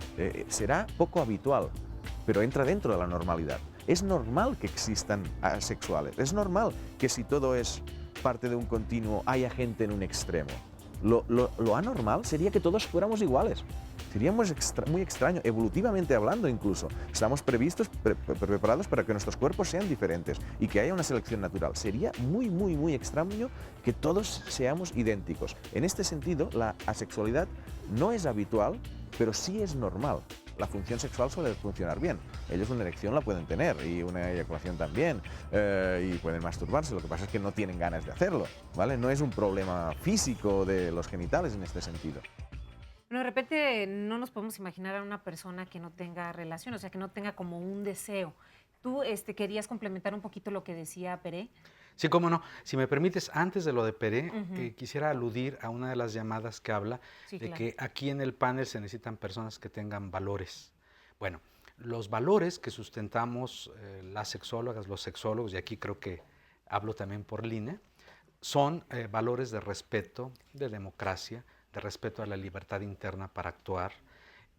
será poco habitual, pero entra dentro de la normalidad. Es normal que existan asexuales, es normal que si todo es parte de un continuo haya gente en un extremo. Lo anormal sería que todos fuéramos iguales. Sería muy extraño, evolutivamente hablando incluso. Estamos preparados para que nuestros cuerpos sean diferentes y que haya una selección natural. Sería muy extraño que todos seamos idénticos. En este sentido, la asexualidad no es habitual, pero sí es normal. La función sexual suele funcionar bien. Ellos una erección la pueden tener y una eyaculación también, y pueden masturbarse. Lo que pasa es que no tienen ganas de hacerlo, ¿vale? No es un problema físico de los genitales en este sentido. Bueno, de repente no nos podemos imaginar a una persona que no tenga relación, o sea, que no tenga como un deseo. ¿Tú querías complementar un poquito lo que decía Pérez? Sí, cómo no. Si me permites, antes de lo de Pérez, quisiera aludir a una de las llamadas que habla de que aquí en el panel se necesitan personas que tengan valores. Bueno, los valores que sustentamos las sexólogas, los sexólogos, y aquí creo que hablo también por Line, son valores de respeto, de democracia, de respeto a la libertad interna para actuar.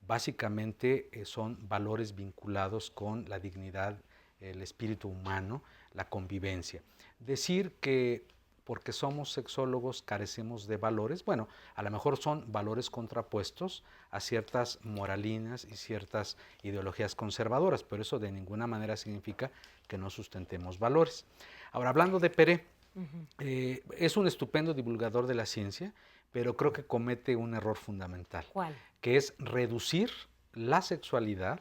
Básicamente son valores vinculados con la dignidad, el espíritu humano, la convivencia. Decir que porque somos sexólogos carecemos de valores, bueno, a lo mejor son valores contrapuestos a ciertas moralinas y ciertas ideologías conservadoras, pero eso de ninguna manera significa que no sustentemos valores. Ahora, hablando de Pérez, es un estupendo divulgador de la ciencia, pero creo que comete un error fundamental. ¿Cuál? Que es reducir la sexualidad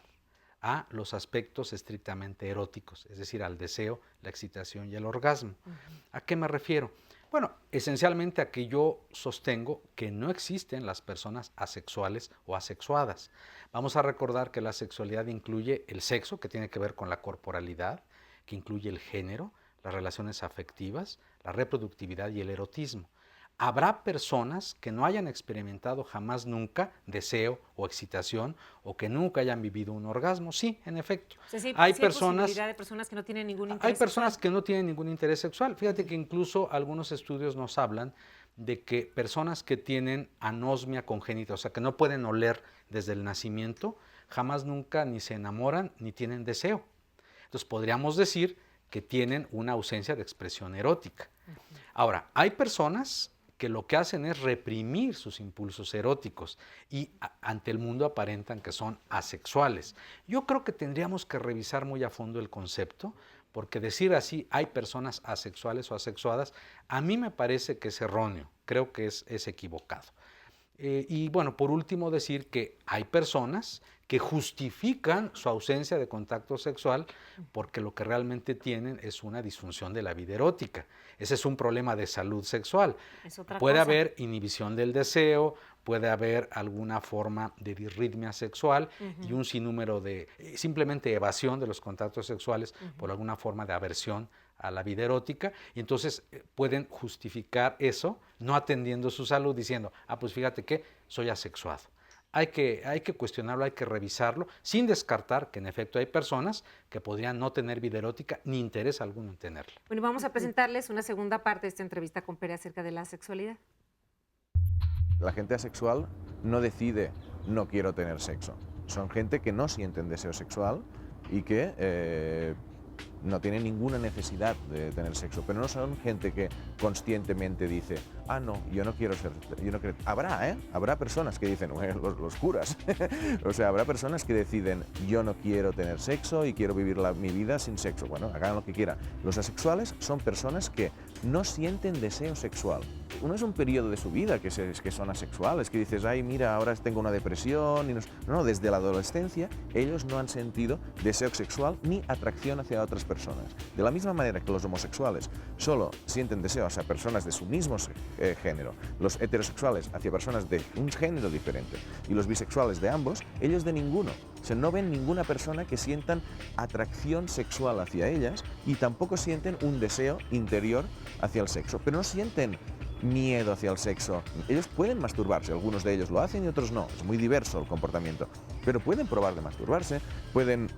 a los aspectos estrictamente eróticos, es decir, al deseo, la excitación y el orgasmo. ¿A qué me refiero? Bueno, esencialmente a que yo sostengo que no existen las personas asexuales o asexuadas. Vamos a recordar que la sexualidad incluye el sexo, que tiene que ver con la corporalidad, que incluye el género, las relaciones afectivas, la reproductividad y el erotismo. Habrá personas que no hayan experimentado jamás nunca deseo o excitación o que nunca hayan vivido un orgasmo. Sí, en efecto. O sea, sí, hay posibilidad de personas que no tienen ningún interés Hay personas sexual. Que no tienen ningún interés sexual. Fíjate que incluso algunos estudios nos hablan de que personas que tienen anosmia congénita, o sea, que no pueden oler desde el nacimiento, jamás nunca ni se enamoran ni tienen deseo. Entonces podríamos decir que tienen una ausencia de expresión erótica. Ahora, hay personas que lo que hacen es reprimir sus impulsos eróticos y ante el mundo aparentan que son asexuales. Yo creo que tendríamos que revisar muy a fondo el concepto, porque decir así, hay personas asexuales o asexuadas, a mí me parece que es erróneo, creo que es equivocado. Y bueno, por último decir que hay personas que justifican su ausencia de contacto sexual porque lo que realmente tienen es una disfunción de la vida erótica. Ese es un problema de salud sexual. Puede haber inhibición del deseo, puede haber alguna forma de disritmia sexual y un sinnúmero de simplemente evasión de los contactos sexuales por alguna forma de aversión a la vida erótica, y entonces pueden justificar eso no atendiendo su salud diciendo, pues fíjate que soy asexuado. Hay que cuestionarlo, hay que revisarlo, sin descartar que en efecto hay personas que podrían no tener vida erótica ni interés alguno en tenerla. Bueno, vamos a presentarles una segunda parte de esta entrevista con Pérez acerca de la sexualidad. La gente asexual no decide no quiero tener sexo. Son gente que no sienten deseo sexual y que no tienen ninguna necesidad de tener sexo, pero no son gente que conscientemente dice, ah, no, yo no quiero ser... Habrá personas que dicen, los curas, o sea, habrá personas que deciden, yo no quiero tener sexo y quiero vivir mi vida sin sexo. Bueno, hagan lo que quieran. Los asexuales son personas que no sienten deseo sexual. No es un periodo de su vida que son asexuales, que dices, ay, mira, ahora tengo una depresión. No, desde la adolescencia ellos no han sentido deseo sexual ni atracción hacia otras personas. De la misma manera que los homosexuales solo sienten deseo hacia personas de su mismo género, los heterosexuales hacia personas de un género diferente y los bisexuales de ambos, ellos de ninguno. O sea, no ven ninguna persona que sientan atracción sexual hacia ellas y tampoco sienten un deseo interior hacia el sexo, pero no sienten miedo hacia el sexo. Ellos pueden masturbarse, algunos de ellos lo hacen y otros no, es muy diverso el comportamiento, pero pueden probar de masturbarse, pueden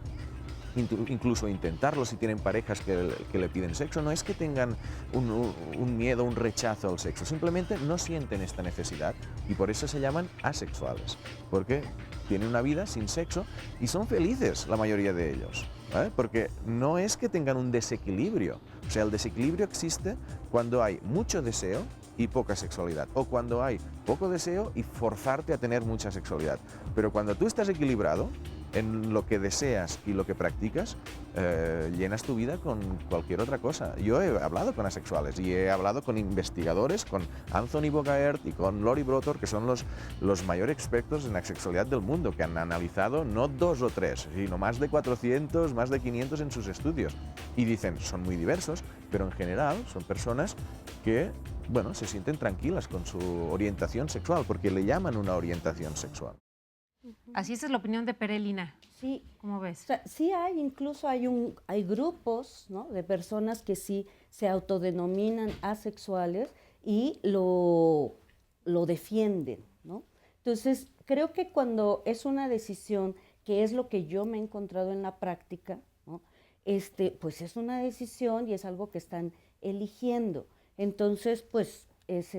incluso intentarlo si tienen parejas que le piden sexo. No es que tengan un miedo, un rechazo al sexo, simplemente no sienten esta necesidad y por eso se llaman asexuales, porque tienen una vida sin sexo y son felices la mayoría de ellos, ¿vale? Porque no es que tengan un desequilibrio, o sea, el desequilibrio existe cuando hay mucho deseo y poca sexualidad, o cuando hay poco deseo y forzarte a tener mucha sexualidad. Pero cuando tú estás equilibrado en lo que deseas y lo que practicas, llenas tu vida con cualquier otra cosa. Yo he hablado con asexuales y he hablado con investigadores, con Anthony Bogaert y con Lori Brotor, que son los mayores expertos en la sexualidad del mundo, que han analizado no 2 o 3, sino más de 400, más de 500 en sus estudios. Y dicen, son muy diversos, pero en general son personas que, bueno, se sienten tranquilas con su orientación sexual, porque le llaman una orientación sexual. Así esa es la opinión de Perelina. Sí. ¿Cómo ves? O sea, sí hay grupos, ¿no?, de personas que sí se autodenominan asexuales y lo defienden, ¿no? Entonces, creo que cuando es una decisión, que es lo que yo me he encontrado en la práctica, ¿no?, pues es una decisión y es algo que están eligiendo. Entonces, pues es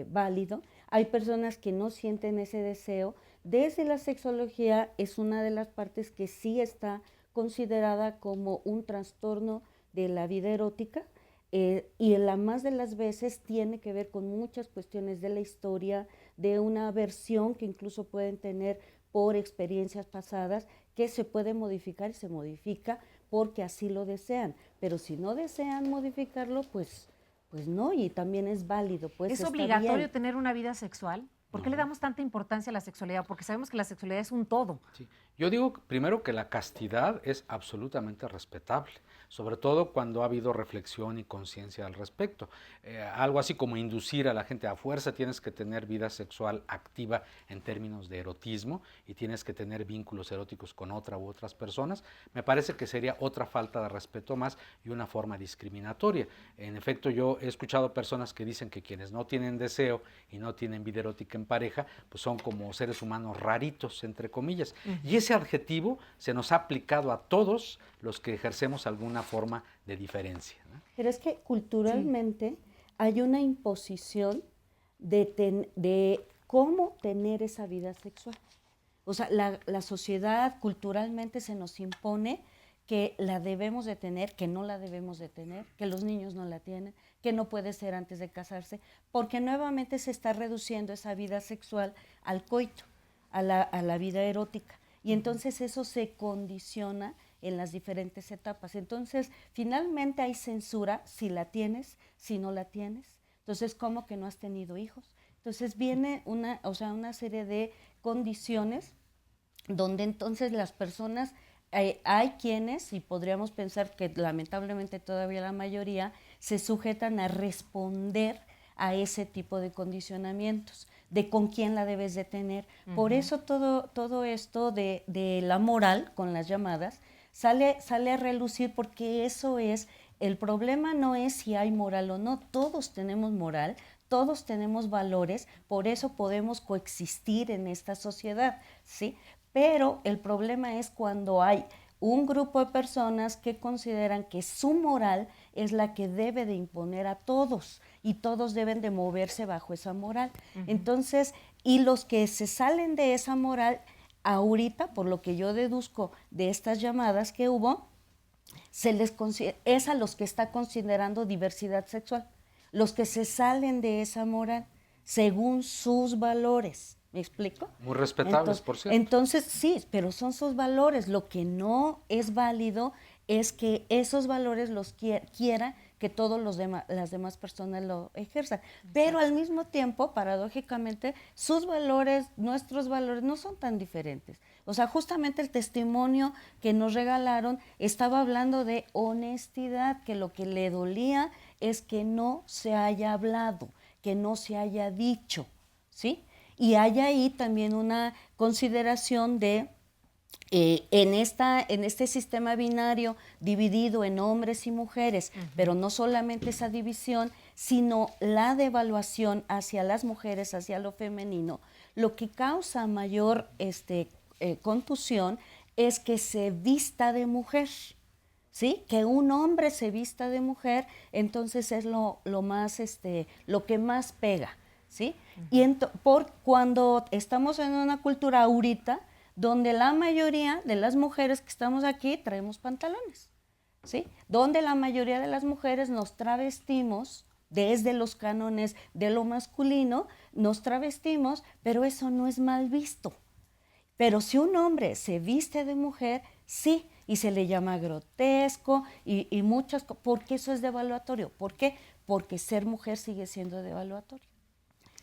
válido. Hay personas que no sienten ese deseo. Desde la sexología es una de las partes que sí está considerada como un trastorno de la vida erótica y en la más de las veces tiene que ver con muchas cuestiones de la historia, de una versión que incluso pueden tener por experiencias pasadas, que se puede modificar y se modifica porque así lo desean. Pero si no desean modificarlo, pues no, y también es válido. Pues ¿Es obligatorio tener una vida sexual? ¿Por qué le damos tanta importancia a la sexualidad? Porque sabemos que la sexualidad es un todo. Sí. Yo digo primero que la castidad es absolutamente respetable, sobre todo cuando ha habido reflexión y conciencia al respecto. Algo así como inducir a la gente a fuerza, tienes que tener vida sexual activa en términos de erotismo y tienes que tener vínculos eróticos con otra u otras personas, me parece que sería otra falta de respeto más y una forma discriminatoria. En efecto, yo he escuchado personas que dicen que quienes no tienen deseo y no tienen vida erótica en pareja, pues son como seres humanos raritos, entre comillas. Y ese adjetivo se nos ha aplicado a todos los que ejercemos alguna forma de diferencia, ¿no? Pero es que culturalmente hay una imposición de cómo tener esa vida sexual. O sea, la sociedad culturalmente se nos impone que la debemos de tener, que no la debemos de tener, que los niños no la tienen, que no puede ser antes de casarse, porque nuevamente se está reduciendo esa vida sexual al coito, a la vida erótica. Y entonces eso se condiciona en las diferentes etapas. Entonces, finalmente hay censura si la tienes, si no la tienes. Entonces, ¿cómo que no has tenido hijos? Entonces viene una serie de condiciones donde entonces las personas, hay quienes, y podríamos pensar que lamentablemente todavía la mayoría, se sujetan a responder a ese tipo de condicionamientos, de con quién la debes de tener. Por eso todo esto de la moral, con las llamadas, sale a relucir, porque eso es, el problema no es si hay moral o no, todos tenemos moral, todos tenemos valores, por eso podemos coexistir en esta sociedad, ¿sí? Pero el problema es cuando hay un grupo de personas que consideran que su moral es la que debe de imponer a todos y todos deben de moverse bajo esa moral. Entonces, y los que se salen de esa moral, ahorita, por lo que yo deduzco de estas llamadas que hubo, es a los que está considerando diversidad sexual, los que se salen de esa moral según sus valores. ¿Me explico? Muy respetables, por cierto. Entonces, sí, pero son sus valores. Lo que no es válido es que esos valores los quiera que todas las demás personas lo ejerzan. Pero al mismo tiempo, paradójicamente, sus valores, nuestros valores, no son tan diferentes. O sea, justamente el testimonio que nos regalaron estaba hablando de honestidad, que lo que le dolía es que no se haya hablado, que no se haya dicho, ¿sí? Y hay ahí también una consideración de, en este sistema binario dividido en hombres y mujeres, pero no solamente esa división, sino la devaluación hacia las mujeres, hacia lo femenino, lo que causa mayor contusión es que se vista de mujer, ¿sí? Que un hombre se vista de mujer, entonces es lo que más pega, ¿sí? Y cuando estamos en una cultura ahorita donde la mayoría de las mujeres que estamos aquí traemos pantalones, ¿sí? Donde la mayoría de las mujeres nos travestimos desde los cánones de lo masculino, nos travestimos, pero eso no es mal visto. Pero si un hombre se viste de mujer, sí, y se le llama grotesco y muchas cosas, porque eso es devaluatorio. ¿Por qué? Porque ser mujer sigue siendo devaluatorio.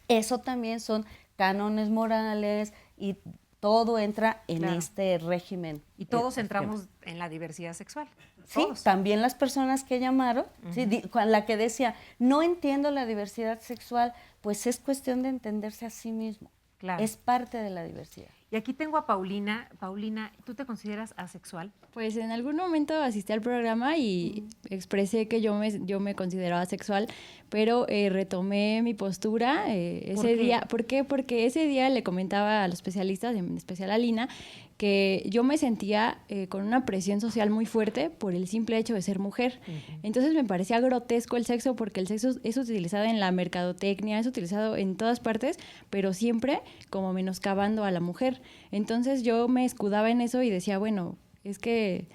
Eso también son cánones morales y todo entra en este régimen. Y todos entramos en la diversidad sexual. Sí, todos. También las personas que llamaron, ¿sí? La que decía, no entiendo la diversidad sexual, pues es cuestión de entenderse a sí mismo. Claro. Es parte de la diversidad. Y aquí tengo a Paulina. Paulina, ¿tú te consideras asexual? Pues en algún momento asistí al programa y expresé que yo me consideraba asexual, pero retomé mi postura ese día. ¿Por qué? Porque ese día le comentaba a los especialistas, en especial a Lina, que yo me sentía con una presión social muy fuerte por el simple hecho de ser mujer. Entonces me parecía grotesco el sexo, porque el sexo es utilizado en la mercadotecnia, es utilizado en todas partes, pero siempre como menoscabando a la mujer. Entonces yo me escudaba en eso y decía, bueno, es que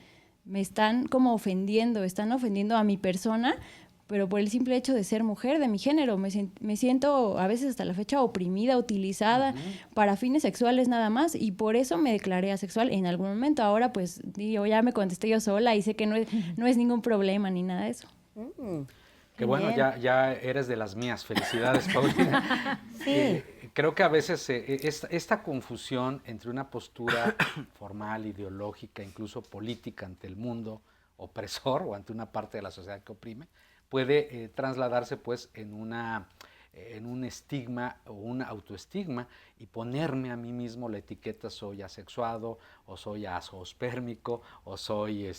me están como ofendiendo, están ofendiendo a mi persona, pero por el simple hecho de ser mujer, de mi género. Me siento a veces hasta la fecha oprimida, utilizada para fines sexuales nada más, y por eso me declaré asexual en algún momento. Ahora pues digo, ya me contesté yo sola y sé que no es ningún problema ni nada de eso. Que bueno, ya eres de las mías. Felicidades, Paulina. Sí. Creo que a veces esta confusión entre una postura formal, ideológica, incluso política ante el mundo opresor o ante una parte de la sociedad que oprime, puede trasladarse pues en un estigma o un autoestigma y ponerme a mí mismo la etiqueta soy asexuado o soy azospérmico o soy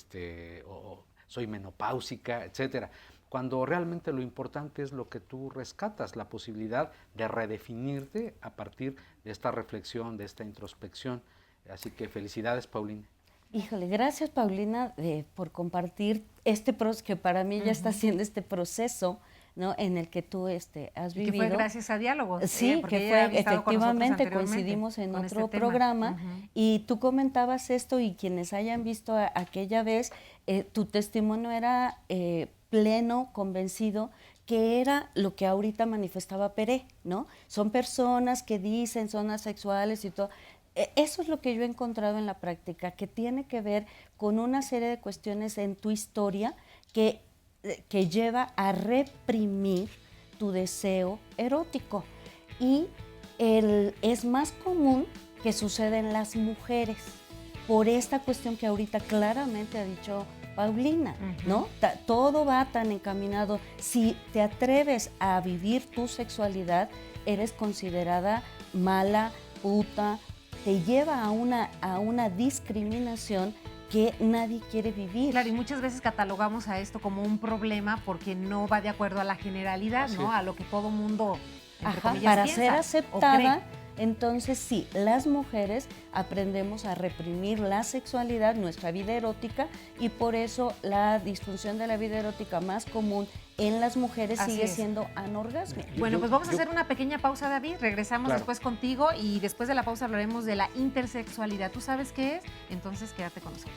menopáusica, etcétera. Cuando realmente lo importante es lo que tú rescatas, la posibilidad de redefinirte a partir de esta reflexión, de esta introspección. Así que felicidades, Paulina. Híjole, gracias, Paulina, por compartir este proceso, que para mí ya está haciendo este proceso, ¿no? En el que tú has vivido. Que fue gracias a Diálogos. Sí, que fue, efectivamente, coincidimos en otro programa, y tú comentabas esto, y quienes hayan visto aquella vez, tu testimonio era pleno, convencido, que era lo que ahorita manifestaba Pérez, ¿no? Son personas que dicen son asexuales y todo. Eso es lo que yo he encontrado en la práctica, que tiene que ver con una serie de cuestiones en tu historia que lleva a reprimir tu deseo erótico. Y es más común que suceda en las mujeres, por esta cuestión que ahorita claramente ha dicho Paulina, ¿no? Todo va tan encaminado. Si te atreves a vivir tu sexualidad, eres considerada mala, puta, te lleva a una discriminación que nadie quiere vivir. Claro, y muchas veces catalogamos a esto como un problema porque no va de acuerdo a la generalidad, ¿no? A lo que todo mundo, entre comillas, para piensa, ser aceptada, Entonces sí, las mujeres aprendemos a reprimir la sexualidad, nuestra vida erótica, y por eso la disfunción de la vida erótica más común en las mujeres sigue siendo anorgasmia. Bueno, pues vamos a hacer una pequeña pausa, David. Regresamos después contigo y después de la pausa hablaremos de la intersexualidad. ¿Tú sabes qué es? Entonces quédate con nosotros.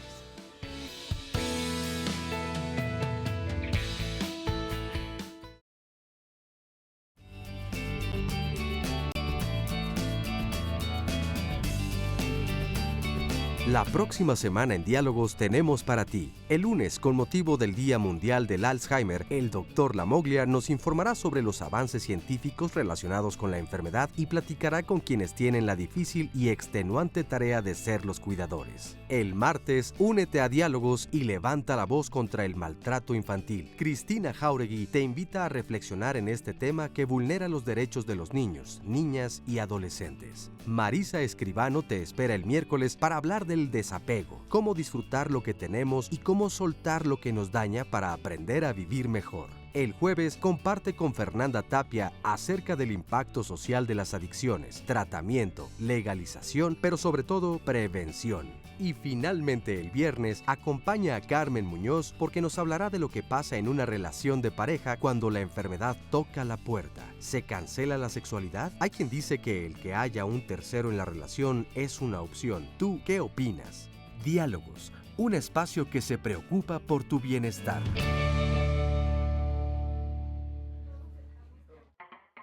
La próxima semana en Diálogos tenemos para ti. El lunes, con motivo del Día Mundial del Alzheimer, el Dr. Lamoglia nos informará sobre los avances científicos relacionados con la enfermedad y platicará con quienes tienen la difícil y extenuante tarea de ser los cuidadores. El martes, únete a Diálogos y levanta la voz contra el maltrato infantil. Cristina Jauregui te invita a reflexionar en este tema que vulnera los derechos de los niños, niñas y adolescentes. Marisa Escribano te espera el miércoles para hablar del desapego, cómo disfrutar lo que tenemos y cómo soltar lo que nos daña para aprender a vivir mejor. El jueves comparte con Fernanda Tapia acerca del impacto social de las adicciones, tratamiento, legalización, pero sobre todo prevención. Y finalmente el viernes acompaña a Carmen Muñoz porque nos hablará de lo que pasa en una relación de pareja cuando la enfermedad toca la puerta. ¿Se cancela la sexualidad? Hay quien dice que el que haya un tercero en la relación es una opción. ¿Tú qué opinas? Diálogos, un espacio que se preocupa por tu bienestar.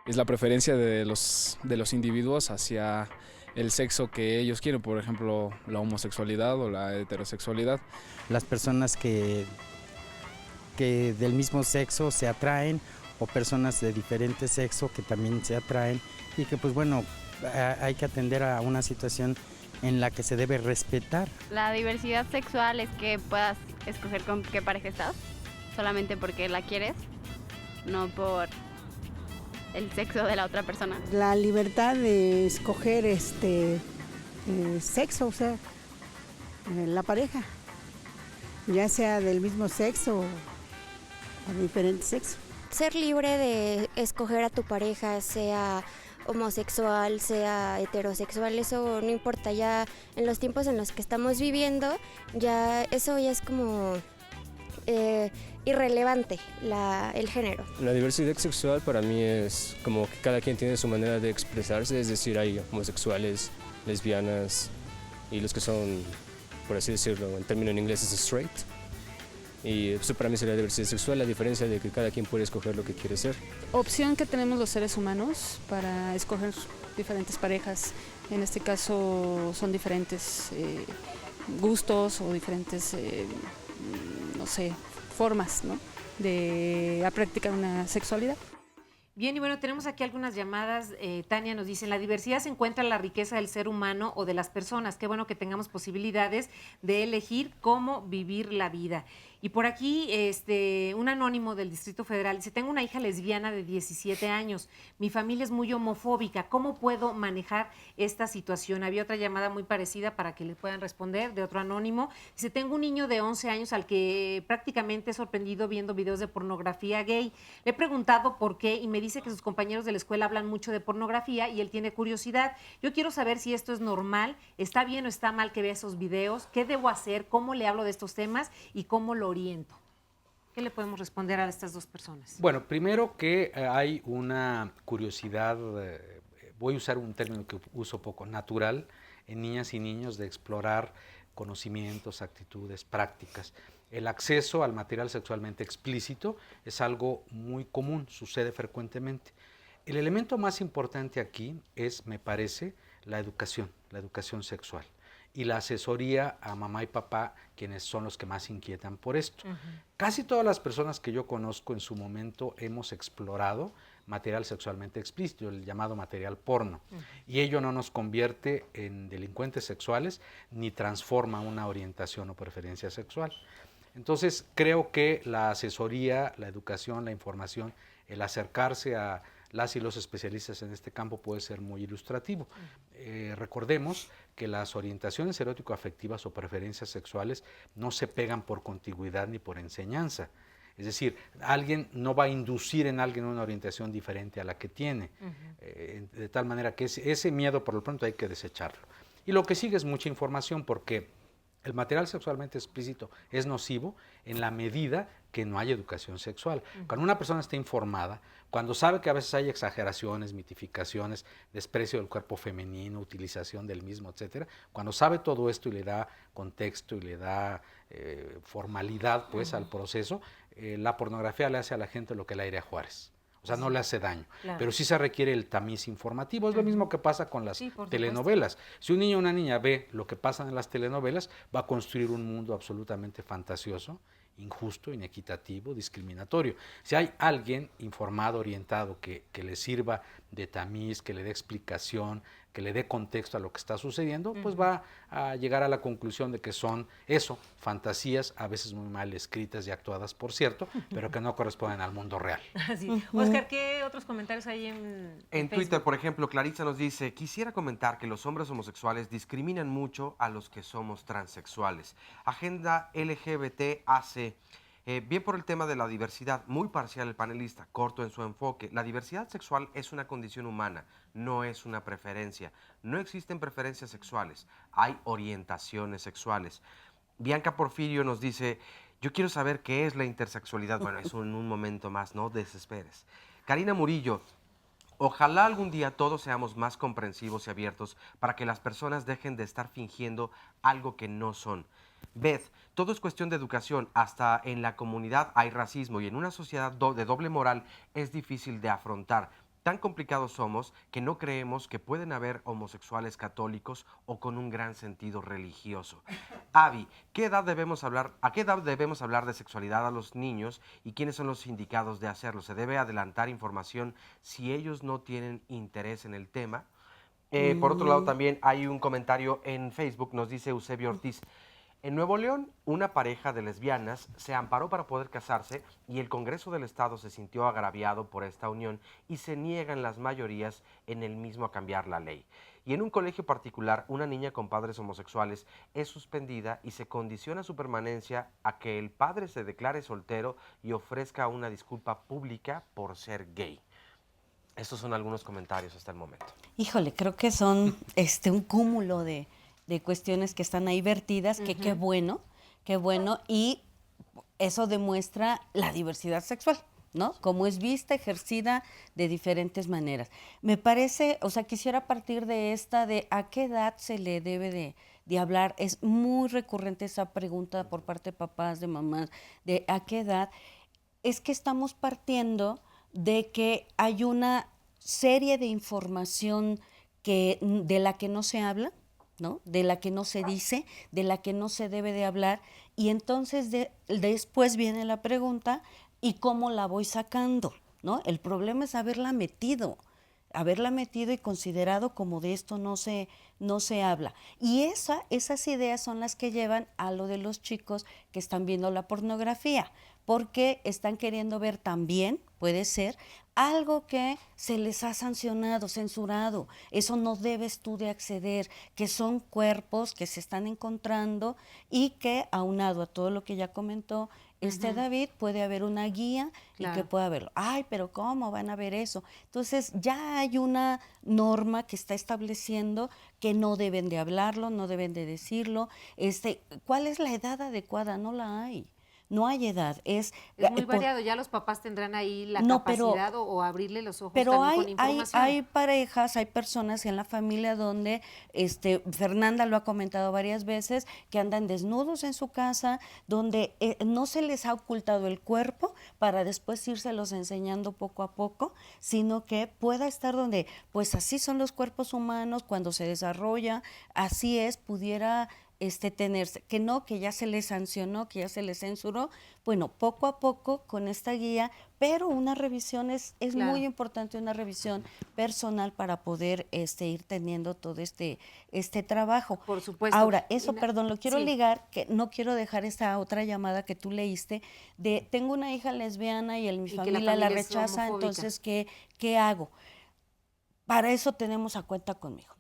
Es la preferencia de los individuos hacia el sexo que ellos quieren, por ejemplo, la homosexualidad o la heterosexualidad. Las personas que del mismo sexo se atraen o personas de diferente sexo que también se atraen y que pues bueno, hay que atender a una situación en la que se debe respetar. La diversidad sexual es que puedas escoger con qué pareja estás, solamente porque la quieres, no por el sexo de la otra persona. La libertad de escoger sexo, o sea, la pareja, ya sea del mismo sexo o diferente sexo. Ser libre de escoger a tu pareja, sea homosexual, sea heterosexual, eso no importa, ya en los tiempos en los que estamos viviendo, ya eso ya es como irrelevante el género. La diversidad sexual para mí es como que cada quien tiene su manera de expresarse, es decir, hay homosexuales, lesbianas y los que son, por así decirlo, en término en inglés es straight. Y eso para mí sería la diversidad sexual, la diferencia de que cada quien puede escoger lo que quiere ser. Opción que tenemos los seres humanos para escoger diferentes parejas. En este caso son diferentes gustos o diferentes, no sé, formas, ¿no?, de practicar una sexualidad. Bien, y bueno, tenemos aquí algunas llamadas. Tania nos dice, en la diversidad se encuentra la riqueza del ser humano o de las personas. Qué bueno que tengamos posibilidades de elegir cómo vivir la vida. Y por aquí, un anónimo del Distrito Federal dice, tengo una hija lesbiana de 17 años. Mi familia es muy homofóbica. ¿Cómo puedo manejar esta situación? Había otra llamada muy parecida para que le puedan responder, de otro anónimo. Dice, tengo un niño de 11 años al que prácticamente he sorprendido viendo videos de pornografía gay. Le he preguntado por qué y me dice que sus compañeros de la escuela hablan mucho de pornografía y él tiene curiosidad. Yo quiero saber si esto es normal, está bien o está mal que vea esos videos, qué debo hacer, cómo le hablo de estos temas y cómo lo oriento. ¿Qué le podemos responder a estas dos personas? Bueno, primero que hay una curiosidad, voy a usar un término que uso poco, natural, en niñas y niños de explorar conocimientos, actitudes, prácticas. El acceso al material sexualmente explícito es algo muy común, sucede frecuentemente. El elemento más importante aquí es, me parece, la educación sexual y la asesoría a mamá y papá, quienes son los que más inquietan por esto. Casi todas las personas que yo conozco en su momento hemos explorado material sexualmente explícito, el llamado material porno, y ello no nos convierte en delincuentes sexuales ni transforma una orientación o preferencia sexual. Entonces, creo que la asesoría, la educación, la información, el acercarse a las y los especialistas en este campo puede ser muy ilustrativo. Recordemos que las orientaciones erótico-afectivas o preferencias sexuales no se pegan por contigüidad ni por enseñanza. Es decir, alguien no va a inducir en alguien una orientación diferente a la que tiene, de tal manera que ese miedo por lo pronto hay que desecharlo. Y lo que sigue es mucha información, porque el material sexualmente explícito es nocivo en la medida que no hay educación sexual. Cuando una persona está informada, cuando sabe que a veces hay exageraciones, mitificaciones, desprecio del cuerpo femenino, utilización del mismo, etcétera, cuando sabe todo esto y le da contexto y le da formalidad pues al proceso, la pornografía le hace a la gente lo que le haría a Juárez. O sea, no le hace daño, pero sí se requiere el tamiz informativo. Es lo mismo que pasa con las telenovelas. Si un niño o una niña ve lo que pasa en las telenovelas, va a construir un mundo absolutamente fantasioso, injusto, inequitativo, discriminatorio. Si hay alguien informado, orientado, que le sirva de tamiz, que le dé explicación, que le dé contexto a lo que está sucediendo, pues va a llegar a la conclusión de que son eso, fantasías, a veces muy mal escritas y actuadas, por cierto, pero que no corresponden al mundo real. Sí. Oscar, ¿qué otros comentarios hay en Twitter, por ejemplo, Clarissa nos dice: quisiera comentar que los hombres homosexuales discriminan mucho a los que somos transexuales. Agenda LGBT-AC. Bien por el tema de la diversidad, muy parcial el panelista, corto en su enfoque. La diversidad sexual es una condición humana, no es una preferencia. No existen preferencias sexuales, hay orientaciones sexuales. Bianca Porfirio nos dice: yo quiero saber qué es la intersexualidad. Bueno, eso en un momento más, no desesperes. Karina Murillo: ojalá algún día todos seamos más comprensivos y abiertos para que las personas dejen de estar fingiendo algo que no son. Beth: todo es cuestión de educación, hasta en la comunidad hay racismo y en una sociedad de doble moral es difícil de afrontar. Tan complicados somos que no creemos que pueden haber homosexuales católicos o con un gran sentido religioso. Avi: ¿a qué edad debemos hablar de sexualidad a los niños y quiénes son los indicados de hacerlo? ¿Se debe adelantar información si ellos no tienen interés en el tema? Por otro lado, también hay un comentario en Facebook, nos dice Eusebio Ortiz: en Nuevo León, una pareja de lesbianas se amparó para poder casarse y el Congreso del Estado se sintió agraviado por esta unión y se niegan las mayorías en el mismo a cambiar la ley. Y en un colegio particular, una niña con padres homosexuales es suspendida y se condiciona su permanencia a que el padre se declare soltero y ofrezca una disculpa pública por ser gay. Estos son algunos comentarios hasta el momento. Híjole, creo que son un cúmulo de cuestiones que están ahí vertidas, que qué bueno, y eso demuestra la diversidad sexual, ¿no? Cómo es vista, ejercida de diferentes maneras. Me parece, quisiera partir de esta, de a qué edad se le debe de hablar. Es muy recurrente esa pregunta por parte de papás, de mamás, de a qué edad. Es que estamos partiendo de que hay una serie de información de la que no se habla, ¿no? De la que no se dice, de la que no se debe de hablar, y entonces después viene la pregunta: ¿y cómo la voy sacando? ¿No? El problema es haberla metido y considerado como de esto no se habla. Y esas ideas son las que llevan a lo de los chicos que están viendo la pornografía, porque están queriendo ver también, puede ser, algo que se les ha sancionado, censurado. Eso no debes tú de acceder, que son cuerpos que se están encontrando y que, aunado a todo lo que ya comentó David, puede haber una guía y que pueda verlo. Ay, pero ¿cómo van a ver eso? Entonces ya hay una norma que está estableciendo que no deben de hablarlo, no deben de decirlo. ¿Cuál es la edad adecuada? No la hay. No hay edad. Es muy variado. Ya los papás tendrán ahí la capacidad o abrirle los ojos pero también con información. Hay parejas, hay personas en la familia donde, Fernanda lo ha comentado varias veces, que andan desnudos en su casa, donde no se les ha ocultado el cuerpo para después írselos enseñando poco a poco, sino que pueda estar donde, pues así son los cuerpos humanos cuando se desarrolla, así es, pudiera tenerse, que ya se les sancionó, que ya se les censuró. Bueno, poco a poco con esta guía, pero una revisión es muy importante, una revisión personal para poder ir teniendo todo este trabajo. Por supuesto. Ahora, lo quiero ligar, que no quiero dejar esta otra llamada que tú leíste, de tengo una hija lesbiana y mi familia la rechaza, entonces, ¿qué hago? Para eso tenemos a Cuenta Conmigo.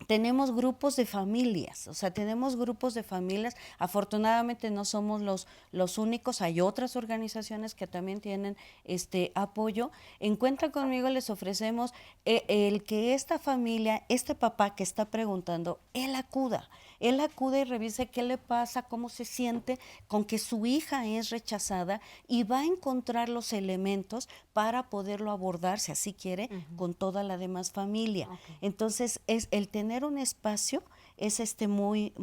tenemos grupos de familias, o sea, tenemos grupos de familias. Afortunadamente no somos los únicos, hay otras organizaciones que también tienen apoyo. Encuentran conmigo, les ofrecemos el que esta familia, este papá que está preguntando, él acuda y revise qué le pasa, cómo se siente con que su hija es rechazada y va a encontrar los elementos para poderlo abordar, si así quiere, con toda la demás familia. Entonces, es el tener un espacio es muy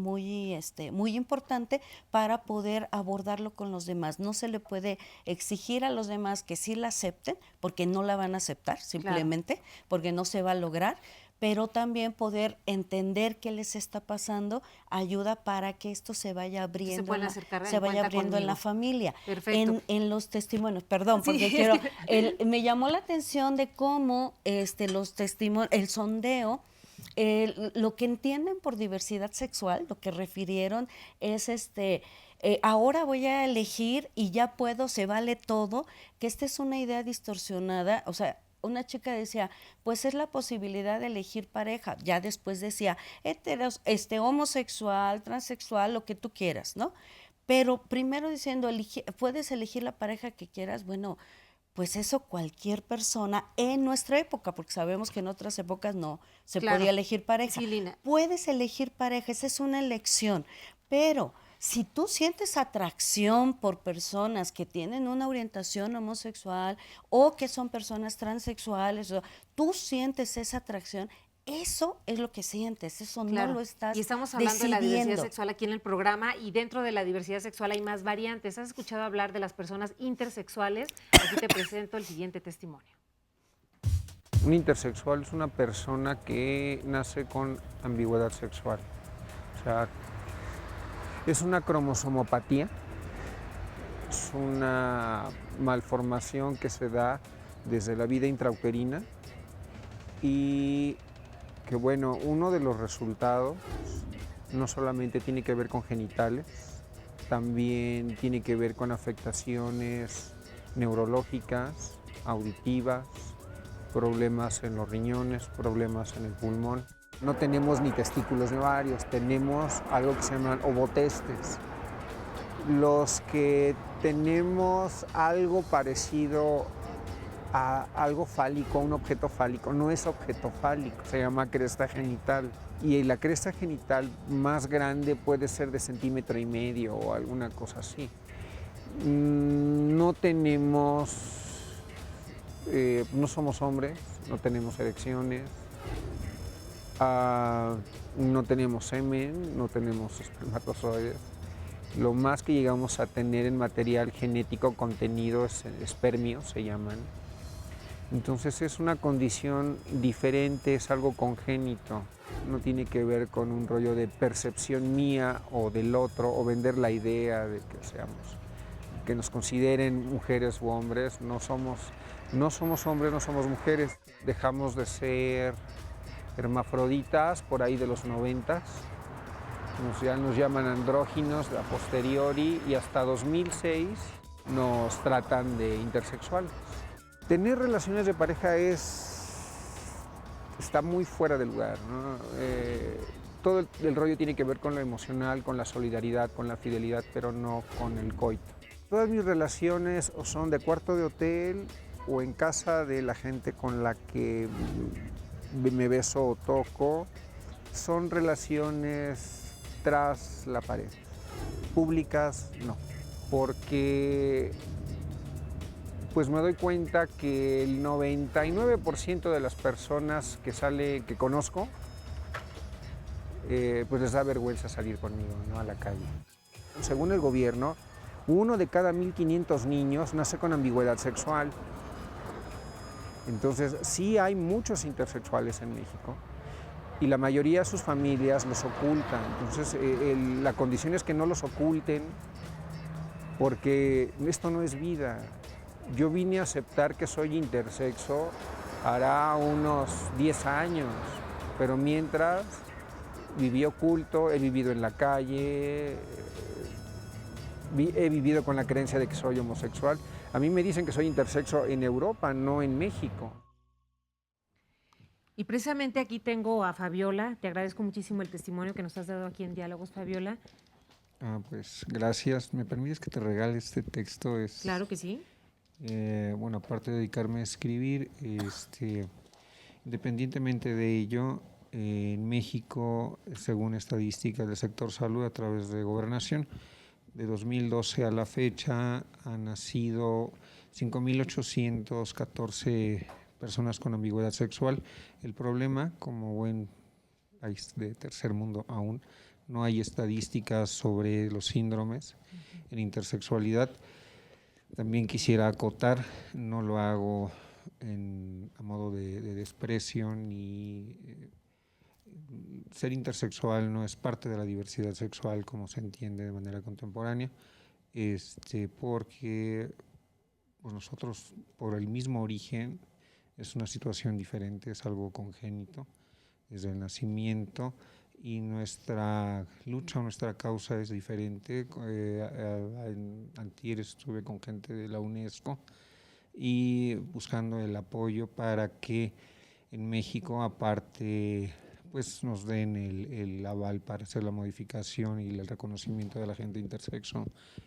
importante para poder abordarlo con los demás. No se le puede exigir a los demás que sí la acepten, porque no la van a aceptar simplemente, porque no se va a lograr, pero también poder entender qué les está pasando ayuda para que esto se vaya abriendo, en la familia. Perfecto. En los testimonios, perdón, porque me llamó la atención de cómo los testimonios, el sondeo, lo que entienden por diversidad sexual, lo que refirieron es ahora voy a elegir y ya puedo, se vale todo, que esta es una idea distorsionada. O sea, una chica decía, pues es la posibilidad de elegir pareja. Ya después decía, homosexual, transexual, lo que tú quieras, ¿no? Pero primero diciendo, puedes elegir la pareja que quieras. Bueno, pues eso cualquier persona en nuestra época, porque sabemos que en otras épocas no se podía elegir pareja. Sí, Lina. Puedes elegir pareja, esa es una elección, pero si tú sientes atracción por personas que tienen una orientación homosexual o que son personas transexuales, tú sientes esa atracción, eso es lo que sientes, eso no lo estás Y estamos hablando decidiendo. de la diversidad sexual aquí en el programa, y dentro de la diversidad sexual hay más variantes. ¿Has escuchado hablar de las personas intersexuales? Aquí te presento el siguiente testimonio. Un intersexual es una persona que nace con ambigüedad sexual. O sea, es una cromosomopatía, es una malformación que se da desde la vida intrauterina y que, bueno, uno de los resultados no solamente tiene que ver con genitales, también tiene que ver con afectaciones neurológicas, auditivas, problemas en los riñones, problemas en el pulmón. No tenemos ni testículos ni ovarios, tenemos algo que se llaman ovotestes. Los que tenemos algo parecido a algo fálico, un objeto fálico, no es objeto fálico, se llama cresta genital. Y la cresta genital más grande puede ser de 1,5 cm o alguna cosa así. No tenemos, no somos hombres, no tenemos erecciones, no tenemos semen, no tenemos espermatozoides. Lo más que llegamos a tener en material genético contenido es espermios, se llaman. Entonces es una condición diferente, es algo congénito. No tiene que ver con un rollo de percepción mía o del otro, o vender la idea de que nos consideren mujeres u hombres. No somos hombres, no somos mujeres. Dejamos de ser hermafroditas por ahí de los 90s. Ya nos llaman andróginos a posteriori y hasta 2006 nos tratan de intersexuales. Tener relaciones de pareja está muy fuera de lugar, ¿no? Todo el rollo tiene que ver con lo emocional, con la solidaridad, con la fidelidad, pero no con el coito. Todas mis relaciones o son de cuarto de hotel o en casa de la gente con la que me beso o toco. Son relaciones tras la pared. Públicas, no. Porque pues me doy cuenta que el 99% de las personas que conozco, pues les da vergüenza salir conmigo, ¿no?, a la calle. Según el gobierno, 1 de cada 1,500 niños nace con ambigüedad sexual. Entonces, sí hay muchos intersexuales en México y la mayoría de sus familias los ocultan. Entonces, la condición es que no los oculten porque esto no es vida. Yo vine a aceptar que soy intersexo hará unos 10 años, pero mientras viví oculto, he vivido en la calle, he vivido con la creencia de que soy homosexual. A mí me dicen que soy intersexo en Europa, no en México. Y precisamente aquí tengo a Fabiola. Te agradezco muchísimo el testimonio que nos has dado aquí en Diálogos, Fabiola. Pues gracias. ¿Me permites que te regale este texto? Claro que sí. Bueno, aparte de dedicarme a escribir, independientemente de ello, en México, según estadísticas del sector salud a través de Gobernación, de 2012 a la fecha han nacido 5.814 personas con ambigüedad sexual. El problema, como buen país de tercer mundo aún, no hay estadísticas sobre los síndromes en intersexualidad. También quisiera acotar, no lo hago a modo de desprecio, ni ser intersexual no es parte de la diversidad sexual como se entiende de manera contemporánea, porque pues nosotros por el mismo origen es una situación diferente, es algo congénito desde el nacimiento, y nuestra lucha, nuestra causa es diferente. Antier estuve con gente de la UNESCO y buscando el apoyo para que en México, aparte, pues nos den el aval para hacer la modificación y el reconocimiento de la gente intersexo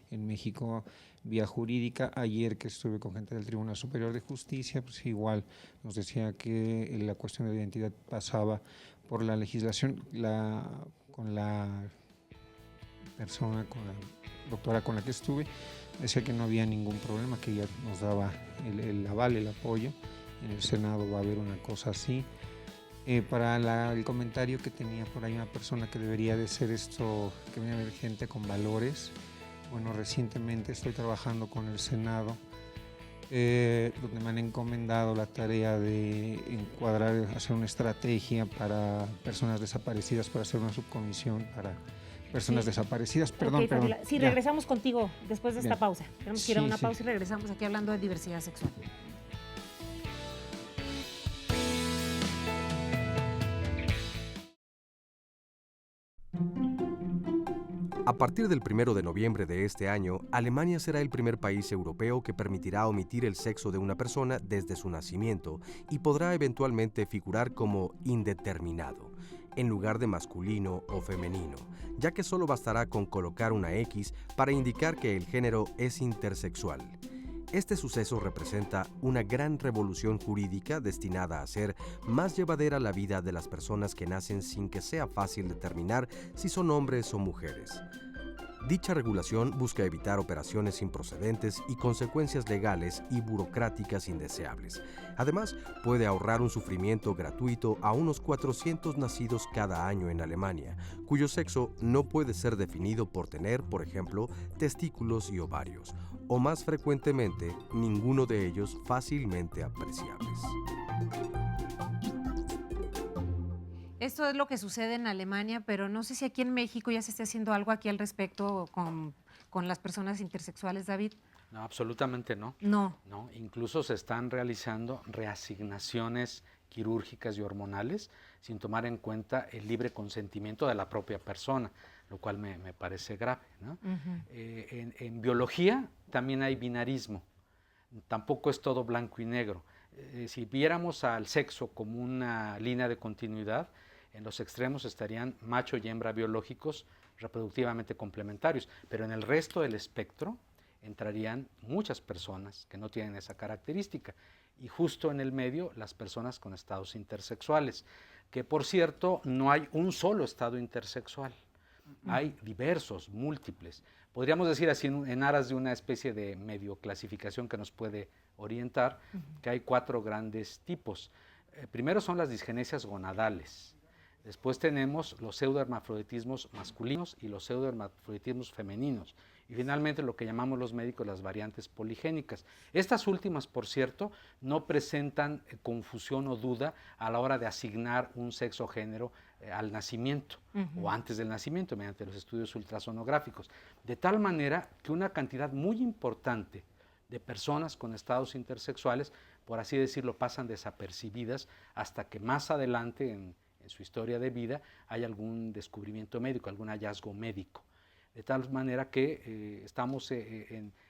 en México vía jurídica. Ayer que estuve con gente del Tribunal Superior de Justicia, pues igual nos decía que la cuestión de identidad pasaba por la legislación. Con la persona, con la doctora con la que estuve, decía que no había ningún problema, que ella nos daba el aval, el apoyo. En el Senado va a haber una cosa así. Para el comentario que tenía por ahí una persona que debería de ser esto, que viene a haber gente con valores. Bueno, recientemente estoy trabajando con el Senado, donde me han encomendado la tarea de encuadrar, hacer una estrategia para personas desaparecidas, para hacer una subcomisión para personas desaparecidas. Perdón. Sí, regresamos contigo después de esta pausa. Tenemos que ir a una pausa y regresamos aquí hablando de diversidad sexual. A partir del 1 de noviembre de este año, Alemania será el primer país europeo que permitirá omitir el sexo de una persona desde su nacimiento y podrá eventualmente figurar como indeterminado, en lugar de masculino o femenino, ya que solo bastará con colocar una X para indicar que el género es intersexual. Este suceso representa una gran revolución jurídica destinada a hacer más llevadera la vida de las personas que nacen sin que sea fácil determinar si son hombres o mujeres. Dicha regulación busca evitar operaciones improcedentes y consecuencias legales y burocráticas indeseables. Además, puede ahorrar un sufrimiento gratuito a unos 400 nacidos cada año en Alemania, cuyo sexo no puede ser definido por tener, por ejemplo, testículos y ovarios, o más frecuentemente, ninguno de ellos fácilmente apreciables. Esto es lo que sucede en Alemania, pero no sé si aquí en México ya se está haciendo algo aquí al respecto con las personas intersexuales, David. No, absolutamente no. No. Incluso se están realizando reasignaciones quirúrgicas y hormonales sin tomar en cuenta el libre consentimiento de la propia persona, lo cual me parece grave, ¿no? En biología también hay binarismo, tampoco es todo blanco y negro. Si viéramos al sexo como una línea de continuidad, en los extremos estarían macho y hembra biológicos reproductivamente complementarios, pero en el resto del espectro entrarían muchas personas que no tienen esa característica, y justo en el medio las personas con estados intersexuales, que por cierto no hay un solo estado intersexual, hay diversos, múltiples. Podríamos decir así, en aras de una especie de medio clasificación que nos puede orientar, que hay 4 grandes tipos. Primero son las disgenesias gonadales, después tenemos los pseudohermafroditismos masculinos y los pseudohermafroditismos femeninos, y finalmente lo que llamamos los médicos las variantes poligénicas. Estas últimas, por cierto, no presentan confusión o duda a la hora de asignar un sexo o género al nacimiento o antes del nacimiento mediante los estudios ultrasonográficos, de tal manera que una cantidad muy importante de personas con estados intersexuales, por así decirlo, pasan desapercibidas hasta que más adelante en su historia de vida hay algún descubrimiento médico, algún hallazgo médico. De tal manera que estamos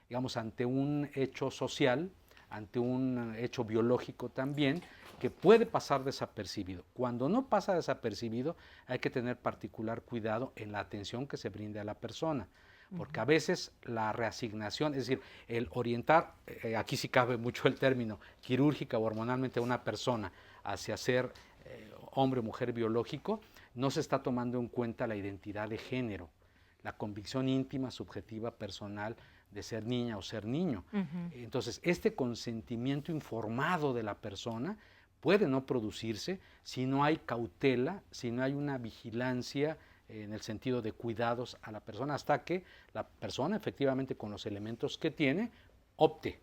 digamos, ante un hecho social, ante un hecho biológico también, que puede pasar desapercibido. Cuando no pasa desapercibido, hay que tener particular cuidado en la atención que se brinde a la persona, porque a veces la reasignación, es decir, el orientar, aquí sí cabe mucho el término, quirúrgica o hormonalmente a una persona hacia ser hombre o mujer biológico, no se está tomando en cuenta la identidad de género, la convicción íntima, subjetiva, personal de ser niña o ser niño. Entonces, este consentimiento informado de la persona puede no producirse si no hay cautela, si no hay una vigilancia en el sentido de cuidados a la persona, hasta que la persona efectivamente con los elementos que tiene opte.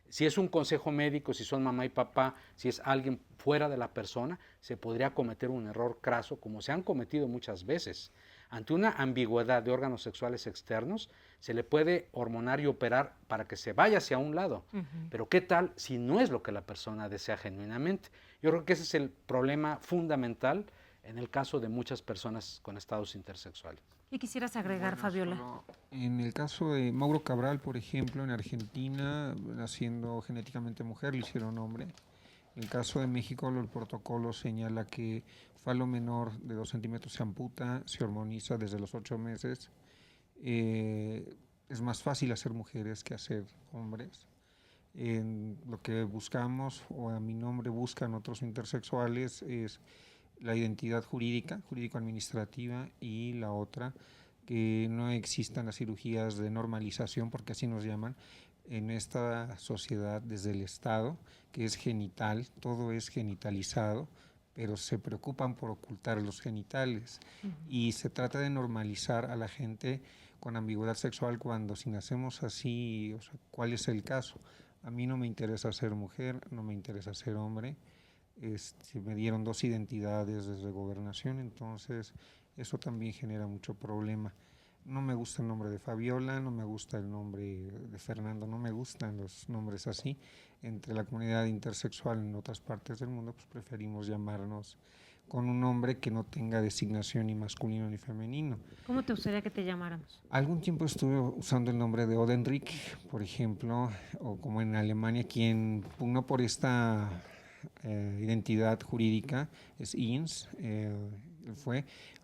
Si es un consejo médico, si son mamá y papá, si es alguien fuera de la persona, se podría cometer un error craso, como se han cometido muchas veces. Ante una ambigüedad de órganos sexuales externos, se le puede hormonar y operar para que se vaya hacia un lado. Pero ¿qué tal si no es lo que la persona desea genuinamente? Yo creo que ese es el problema fundamental en el caso de muchas personas con estados intersexuales. ¿Qué quisieras agregar, Fabiola? En el caso de Mauro Cabral, por ejemplo, en Argentina, naciendo genéticamente mujer, le hicieron hombre. En el caso de México, el protocolo señala que falo menor de 2 centímetros se amputa, se hormoniza desde los 8 meses. Es más fácil hacer mujeres que hacer hombres. Lo que buscamos, o a mi nombre buscan otros intersexuales, es la identidad jurídica, jurídico-administrativa, y la otra, que no existan las cirugías de normalización, porque así nos llaman, en esta sociedad desde el Estado, que es genital, todo es genitalizado, pero se preocupan por ocultar los genitales. Y se trata de normalizar a la gente con ambigüedad sexual cuando si nacemos así, o sea, ¿cuál es el caso? A mí no me interesa ser mujer, no me interesa ser hombre. Me dieron 2 identidades desde gobernación, entonces eso también genera mucho problema. No me gusta el nombre de Fabiola, no me gusta el nombre de Fernando, no me gustan los nombres así. Entre la comunidad intersexual en otras partes del mundo, pues preferimos llamarnos con un nombre que no tenga designación ni masculino ni femenino. ¿Cómo te gustaría que te llamáramos? Algún tiempo estuve usando el nombre de Odenrick, por ejemplo, o como en Alemania, quien pugnó por esta identidad jurídica es Ins,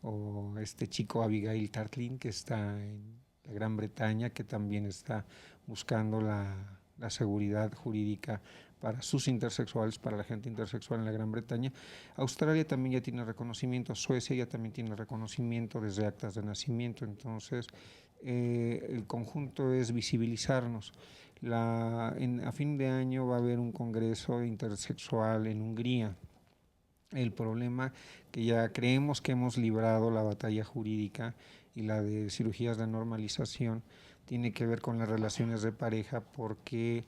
o este chico Abigail Tartlin, que está en la Gran Bretaña, que también está buscando la seguridad jurídica para sus intersexuales, para la gente intersexual en la Gran Bretaña. Australia también ya tiene reconocimiento, Suecia ya también tiene reconocimiento desde actas de nacimiento, entonces el conjunto es visibilizarnos. A fin de año va a haber un congreso intersexual en Hungría. El problema que ya creemos que hemos librado la batalla jurídica y la de cirugías de normalización tiene que ver con las relaciones de pareja, porque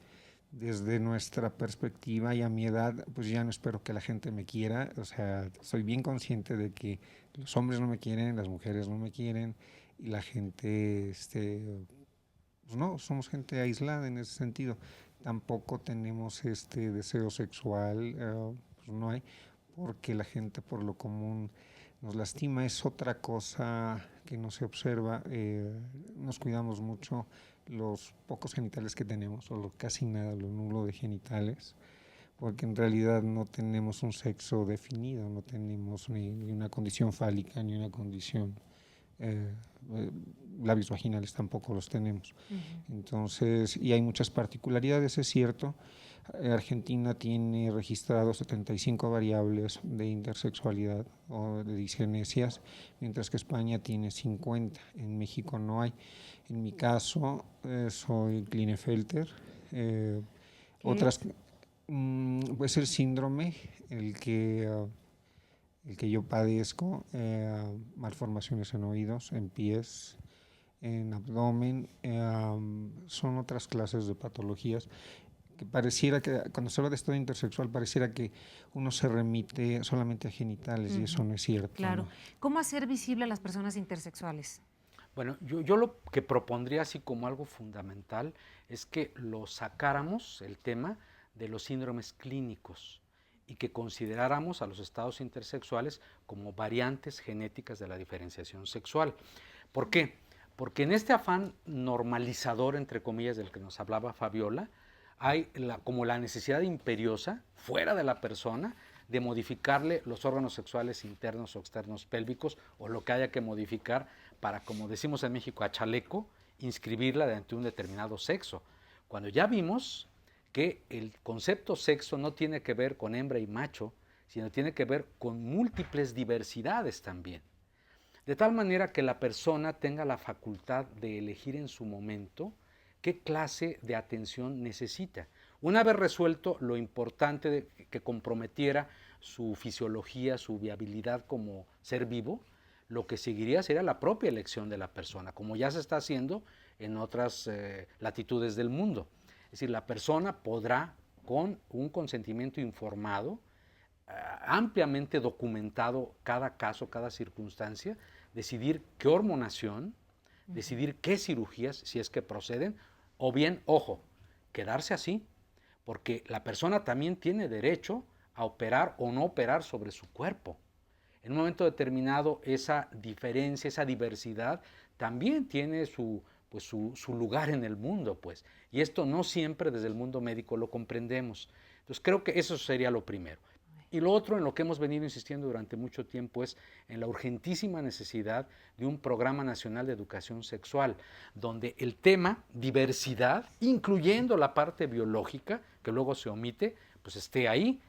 desde nuestra perspectiva y a mi edad, pues ya no espero que la gente me quiera. O sea, soy bien consciente de que los hombres no me quieren, las mujeres no me quieren, y la gente, pues no, somos gente aislada en ese sentido. Tampoco tenemos este deseo sexual, pues no hay, porque la gente por lo común nos lastima. Es otra cosa que no se observa. Nos cuidamos mucho los pocos genitales que tenemos, o casi nada, lo nulo de genitales, porque en realidad no tenemos un sexo definido, no tenemos ni una condición fálica, ni una condición, labios vaginales tampoco los tenemos. Entonces, y hay muchas particularidades, es cierto. Argentina tiene registrados 75 variables de intersexualidad o de disgenesias, mientras que España tiene 50. En México no hay. En mi caso, soy Klinefelter. Otras, pues el síndrome, el que yo padezco, malformaciones en oídos, en pies, en abdomen, son otras clases de patologías que pareciera que cuando se habla de estado intersexual pareciera que uno se remite solamente a genitales, y eso no es cierto. Claro. ¿no? ¿Cómo hacer visible a las personas intersexuales? Bueno, yo lo que propondría así como algo fundamental es que lo sacáramos, el tema, de los síndromes clínicos, y que consideráramos a los estados intersexuales como variantes genéticas de la diferenciación sexual. ¿Por qué? Porque en este afán normalizador, entre comillas, del que nos hablaba Fabiola, hay como la necesidad imperiosa, fuera de la persona, de modificarle los órganos sexuales internos o externos pélvicos o lo que haya que modificar para, como decimos en México, a chaleco, inscribirla ante un determinado sexo. Cuando ya vimos que el concepto sexo no tiene que ver con hembra y macho, sino tiene que ver con múltiples diversidades también. De tal manera que la persona tenga la facultad de elegir en su momento qué clase de atención necesita. Una vez resuelto lo importante de que comprometiera su fisiología, su viabilidad como ser vivo, lo que seguiría sería la propia elección de la persona, como ya se está haciendo en otras latitudes del mundo. Es decir, la persona podrá, con un consentimiento informado, ampliamente documentado cada caso, cada circunstancia, decidir qué hormonación, decidir qué cirugías, si es que proceden, o bien, ojo, quedarse así, porque la persona también tiene derecho a operar o no operar sobre su cuerpo. En un momento determinado, esa diferencia, esa diversidad, también tiene su lugar en el mundo, pues. Y esto no siempre desde el mundo médico lo comprendemos. Entonces, creo que eso sería lo primero. Y lo otro en lo que hemos venido insistiendo durante mucho tiempo es en la urgentísima necesidad de un programa nacional de educación sexual, donde el tema diversidad, incluyendo la parte biológica, que luego se omite, pues esté ahí.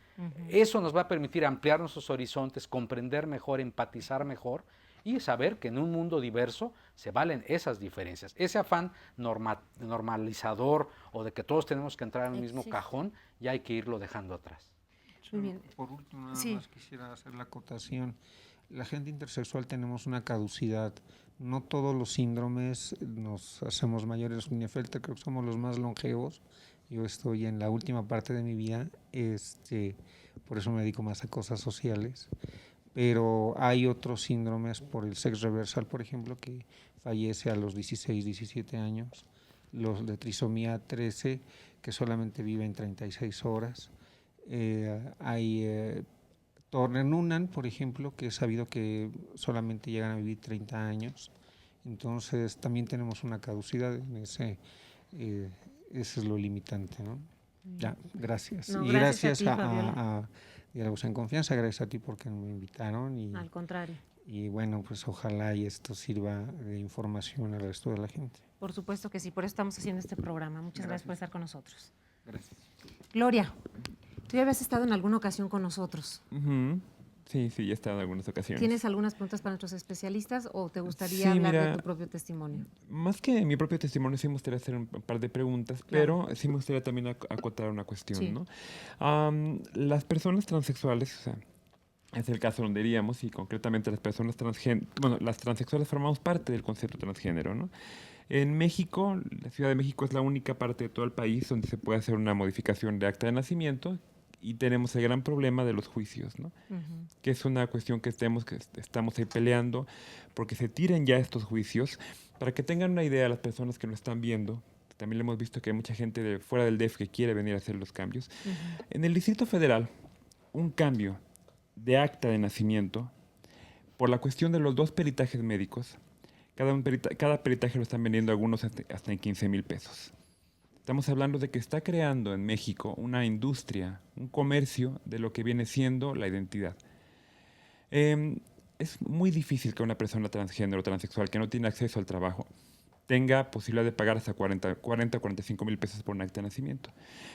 Eso nos va a permitir ampliar nuestros horizontes, comprender mejor, empatizar mejor y saber que en un mundo diverso se valen esas diferencias. Ese afán normalizador o de que todos tenemos que entrar en el mismo cajón, ya hay que irlo dejando atrás. Muy bien. Por último, nada más quisiera hacer la acotación. La gente intersexual tenemos una caducidad. No todos los síndromes nos hacemos mayores. Klinefelter, creo que somos los más longevos. Yo estoy en la última parte de mi vida, por eso me dedico más a cosas sociales. Pero hay otros síndromes, por el sex reversal, por ejemplo, que fallece a los 16, 17 años. Los de trisomía 13, que solamente viven 36 horas. Hay Turner Noonan, por ejemplo, que he sabido que solamente llegan a vivir 30 años. Entonces también tenemos una caducidad en ese es lo limitante, ¿no? Ya, gracias. No, y gracias a Diálogos en Confianza, gracias a ti porque me invitaron. Y, al contrario. Y bueno, pues ojalá y esto sirva de información al resto de la gente. Por supuesto que sí, por eso estamos haciendo este programa. Muchas gracias por estar con nosotros. Gracias. Gloria, tú ya habías estado en alguna ocasión con nosotros. Sí, ya he estado en algunas ocasiones. ¿Tienes algunas preguntas para nuestros especialistas o te gustaría hablar de tu propio testimonio? Más que mi propio testimonio, sí me gustaría hacer un par de preguntas, pero sí me gustaría también acotar una cuestión, ¿no? Las personas transexuales, o sea, es el caso donde iríamos, y concretamente las personas las transexuales formamos parte del concepto transgénero, ¿no? En México, la Ciudad de México es la única parte de todo el país donde se puede hacer una modificación de acta de nacimiento, y tenemos el gran problema de los juicios, ¿no? Que es una cuestión que estamos ahí peleando porque se tiren ya estos juicios. Para que tengan una idea las personas que nos están viendo, también le hemos visto que hay mucha gente de fuera del DF que quiere venir a hacer los cambios. En el Distrito Federal, un cambio de acta de nacimiento, por la cuestión de los 2 peritajes médicos, cada peritaje lo están vendiendo algunos hasta en 15,000 pesos. Estamos hablando de que está creando en México una industria, un comercio de lo que viene siendo la identidad. Es muy difícil que una persona transgénero o transexual que no tiene acceso al trabajo tenga posibilidad de pagar hasta 40 o 45 mil pesos por un acta de nacimiento.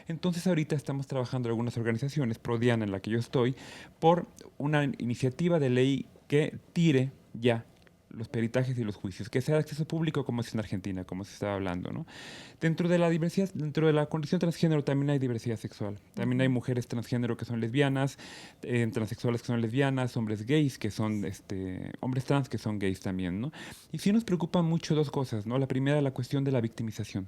Entonces ahorita estamos trabajando en algunas organizaciones, Prodiana en la que yo estoy, por una iniciativa de ley que tire ya los peritajes y los juicios, que sea de acceso público como es en Argentina, como se estaba hablando, ¿no? Dentro de la diversidad, dentro de la condición transgénero también hay diversidad sexual. También hay mujeres transgénero que son lesbianas, transexuales que son lesbianas, hombres gays que son, hombres trans que son gays también, ¿no? Y sí nos preocupan mucho 2 cosas, ¿no? La primera, la cuestión de la victimización.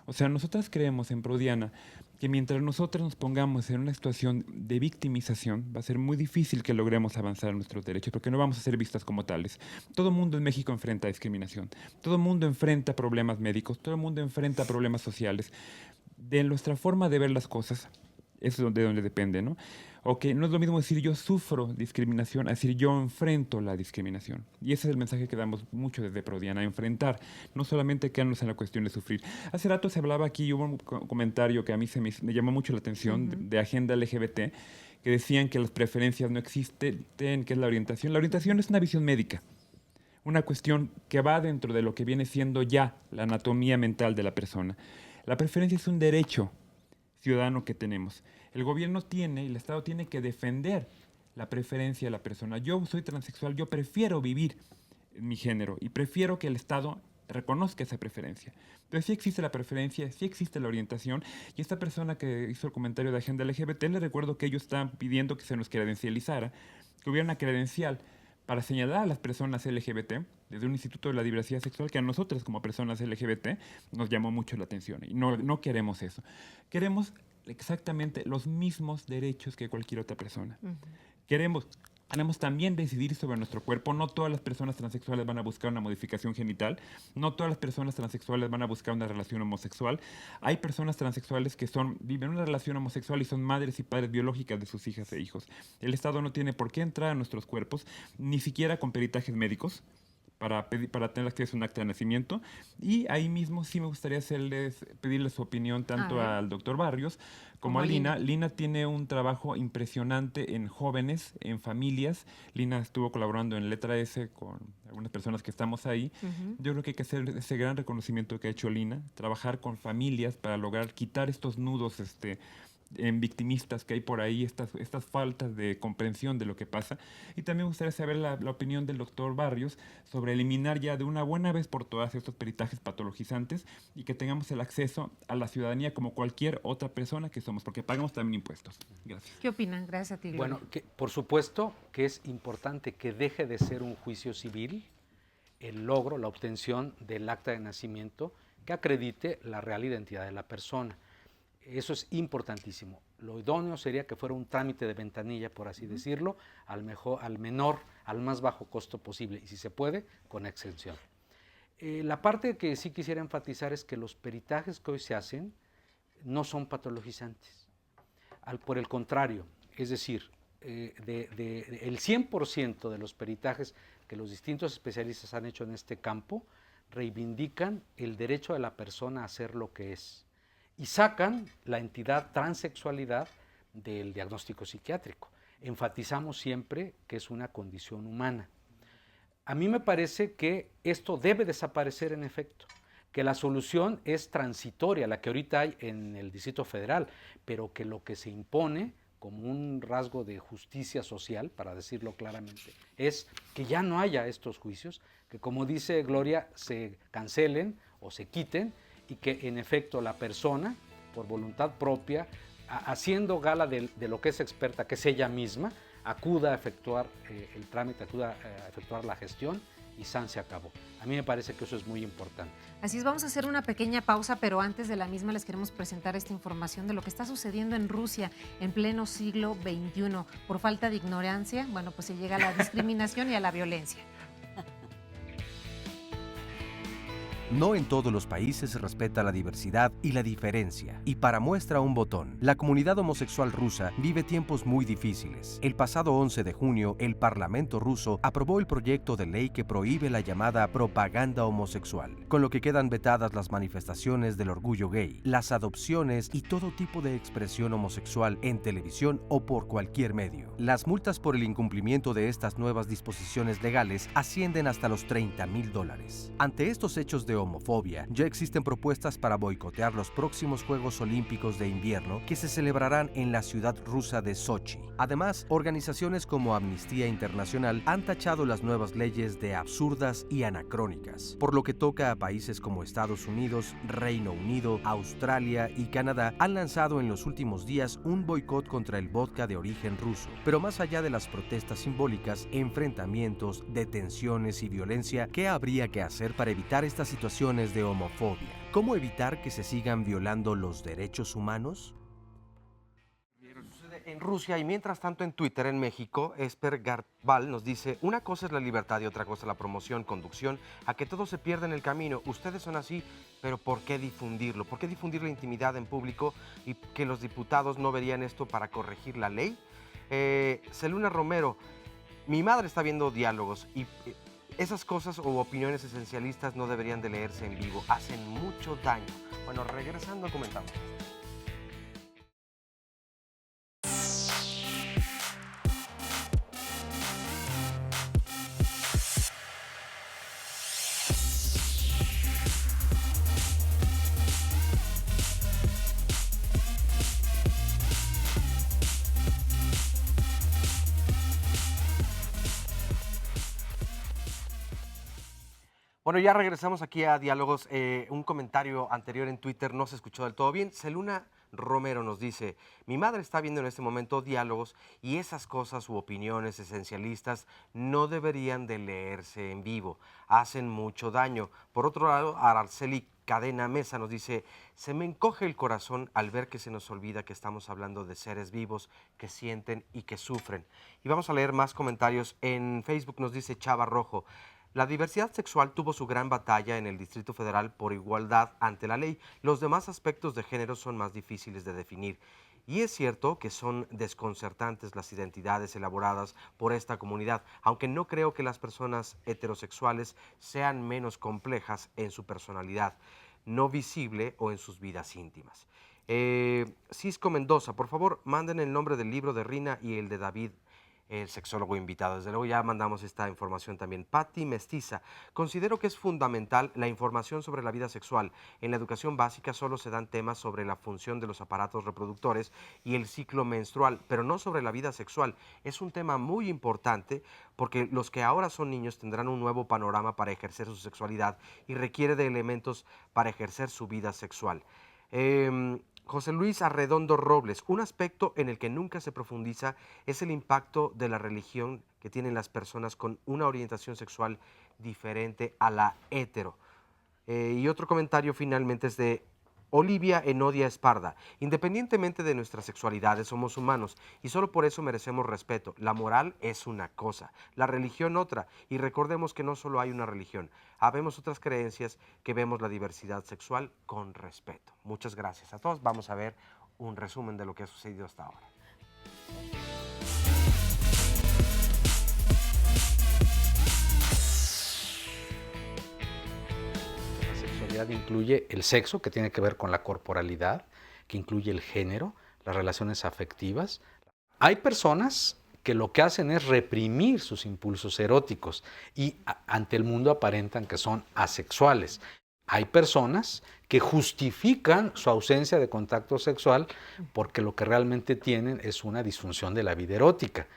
O sea, nosotras creemos en Prodiana que mientras nosotros nos pongamos en una situación de victimización, va a ser muy difícil que logremos avanzar en nuestros derechos, porque no vamos a ser vistas como tales. Todo el mundo en México enfrenta discriminación, todo el mundo enfrenta problemas médicos, todo el mundo enfrenta problemas sociales. De nuestra forma de ver las cosas, es de donde depende, ¿no? O que no es lo mismo decir yo sufro discriminación a decir yo enfrento la discriminación. Y ese es el mensaje que damos mucho desde Prodiana, enfrentar, no solamente quedarnos en la cuestión de sufrir. Hace rato se hablaba aquí, hubo un comentario que a mí me llamó mucho la atención, de agenda LGBT, que decían que las preferencias no existen, que es la orientación. La orientación es una visión médica, una cuestión que va dentro de lo que viene siendo ya la anatomía mental de la persona. La preferencia es un derecho ciudadano que tenemos. El gobierno tiene, y el Estado tiene que defender la preferencia de la persona. Yo soy transexual, yo prefiero vivir en mi género y prefiero que el Estado reconozca esa preferencia. Entonces sí existe la preferencia, sí existe la orientación, y esta persona que hizo el comentario de agenda LGBT, le recuerdo que ellos estaban pidiendo que se nos credencializara, que hubiera una credencial para señalar a las personas LGBT desde un Instituto de la Diversidad Sexual que a nosotros como personas LGBT nos llamó mucho la atención. Y no queremos eso. Queremos exactamente los mismos derechos que cualquier otra persona. Queremos también decidir sobre nuestro cuerpo. No todas las personas transexuales van a buscar una modificación genital. No todas las personas transexuales van a buscar una relación homosexual. Hay personas transexuales que viven una relación homosexual y son madres y padres biológicas de sus hijas e hijos. El Estado no tiene por qué entrar a nuestros cuerpos, ni siquiera con peritajes médicos, para tener acceso a un acta de nacimiento. Y ahí mismo sí me gustaría pedirles su opinión tanto al doctor Barrios como a Lina. Lina tiene un trabajo impresionante en jóvenes, en familias. Lina estuvo colaborando en Letra S con algunas personas que estamos ahí. Yo creo que hay que hacer ese gran reconocimiento que ha hecho Lina, trabajar con familias para lograr quitar estos nudos en victimistas que hay por ahí, estas faltas de comprensión de lo que pasa. Y también me gustaría saber la opinión del doctor Barrios sobre eliminar ya de una buena vez por todas estos peritajes patologizantes y que tengamos el acceso a la ciudadanía como cualquier otra persona que somos, porque pagamos también impuestos. Gracias. ¿Qué opinan? Gracias a ti, Gloria. Bueno, por supuesto que es importante que deje de ser un juicio civil el logro, la obtención del acta de nacimiento que acredite la real identidad de la persona. Eso es importantísimo. Lo idóneo sería que fuera un trámite de ventanilla, por así decirlo, al menor, al más bajo costo posible, y si se puede, con exención. La parte que sí quisiera enfatizar es que los peritajes que hoy se hacen no son patologizantes. Por el contrario, es decir, el 100% de los peritajes que los distintos especialistas han hecho en este campo reivindican el derecho de la persona a ser lo que es. Y sacan la entidad transexualidad del diagnóstico psiquiátrico. Enfatizamos siempre que es una condición humana. A mí me parece que esto debe desaparecer en efecto, que la solución es transitoria, la que ahorita hay en el Distrito Federal, pero que lo que se impone como un rasgo de justicia social, para decirlo claramente, es que ya no haya estos juicios, que como dice Gloria, se cancelen o se quiten, y que en efecto la persona, por voluntad propia, haciendo gala de lo que es experta, que es ella misma, acuda a efectuar el trámite, acuda a efectuar la gestión y san se acabó. A mí me parece que eso es muy importante. Así es, vamos a hacer una pequeña pausa, pero antes de la misma les queremos presentar esta información de lo que está sucediendo en Rusia en pleno siglo XXI. Por falta de ignorancia, bueno, pues se llega a la discriminación y a la violencia. No en todos los países se respeta la diversidad y la diferencia. Y para muestra un botón, la comunidad homosexual rusa vive tiempos muy difíciles. El pasado 11 de junio, el Parlamento ruso aprobó el proyecto de ley que prohíbe la llamada propaganda homosexual, con lo que quedan vetadas las manifestaciones del orgullo gay, las adopciones y todo tipo de expresión homosexual en televisión o por cualquier medio. Las multas por el incumplimiento de estas nuevas disposiciones legales ascienden hasta los $30,000. Ante estos hechos de homofobia, ya existen propuestas para boicotear los próximos Juegos Olímpicos de Invierno que se celebrarán en la ciudad rusa de Sochi. Además, organizaciones como Amnistía Internacional han tachado las nuevas leyes de absurdas y anacrónicas, por lo que toca a países como Estados Unidos, Reino Unido, Australia y Canadá han lanzado en los últimos días un boicot contra el vodka de origen ruso. Pero más allá de las protestas simbólicas, enfrentamientos, detenciones y violencia, ¿qué habría que hacer para evitar esta situación de homofobia? ¿Cómo evitar que se sigan violando los derechos humanos? En Rusia y mientras tanto en Twitter en México, Esper Garbal nos dice: una cosa es la libertad y otra cosa la promoción, conducción, a que todo se pierda en el camino. Ustedes son así, pero ¿por qué difundirlo? ¿Por qué difundir la intimidad en público y que los diputados no verían esto para corregir la ley? Seluna Romero, mi madre está viendo Diálogos y esas cosas o opiniones esencialistas no deberían de leerse en vivo, hacen mucho daño. Bueno, regresando comentamos. Bueno, ya regresamos aquí a Diálogos. Un comentario anterior en Twitter no se escuchó del todo bien. Seluna Romero nos dice, mi madre está viendo en este momento Diálogos y esas cosas u opiniones esencialistas no deberían de leerse en vivo, hacen mucho daño. Por otro lado, Araceli Cadena Mesa nos dice, se me encoge el corazón al ver que se nos olvida que estamos hablando de seres vivos que sienten y que sufren. Y vamos a leer más comentarios. En Facebook nos dice Chava Rojo, la diversidad sexual tuvo su gran batalla en el Distrito Federal por igualdad ante la ley. Los demás aspectos de género son más difíciles de definir. Y es cierto que son desconcertantes las identidades elaboradas por esta comunidad, aunque no creo que las personas heterosexuales sean menos complejas en su personalidad no visible o en sus vidas íntimas. Cisco Mendoza, por favor, manden el nombre del libro de Rina y el de David, el sexólogo invitado. Desde luego ya mandamos esta información también. Patti Mestiza, considero que es fundamental la información sobre la vida sexual. En la educación básica solo se dan temas sobre la función de los aparatos reproductores y el ciclo menstrual, pero no sobre la vida sexual. Es un tema muy importante porque los que ahora son niños tendrán un nuevo panorama para ejercer su sexualidad y requiere de elementos para ejercer su vida sexual. José Luis Arredondo Robles, un aspecto en el que nunca se profundiza es el impacto de la religión que tienen las personas con una orientación sexual diferente a la hetero. Y otro comentario finalmente es de Olivia Enodia Esparda. Independientemente de nuestras sexualidades, somos humanos y solo por eso merecemos respeto. La moral es una cosa, la religión otra. Y recordemos que no solo hay una religión, habemos otras creencias que vemos la diversidad sexual con respeto. Muchas gracias a todos. Vamos a ver un resumen de lo que ha sucedido hasta ahora. Incluye el sexo, que tiene que ver con la corporalidad, que incluye el género, las relaciones afectivas. Hay personas que lo que hacen es reprimir sus impulsos eróticos y ante el mundo aparentan que son asexuales. Hay personas que justifican su ausencia de contacto sexual porque lo que realmente tienen es una disfunción de la vida erótica.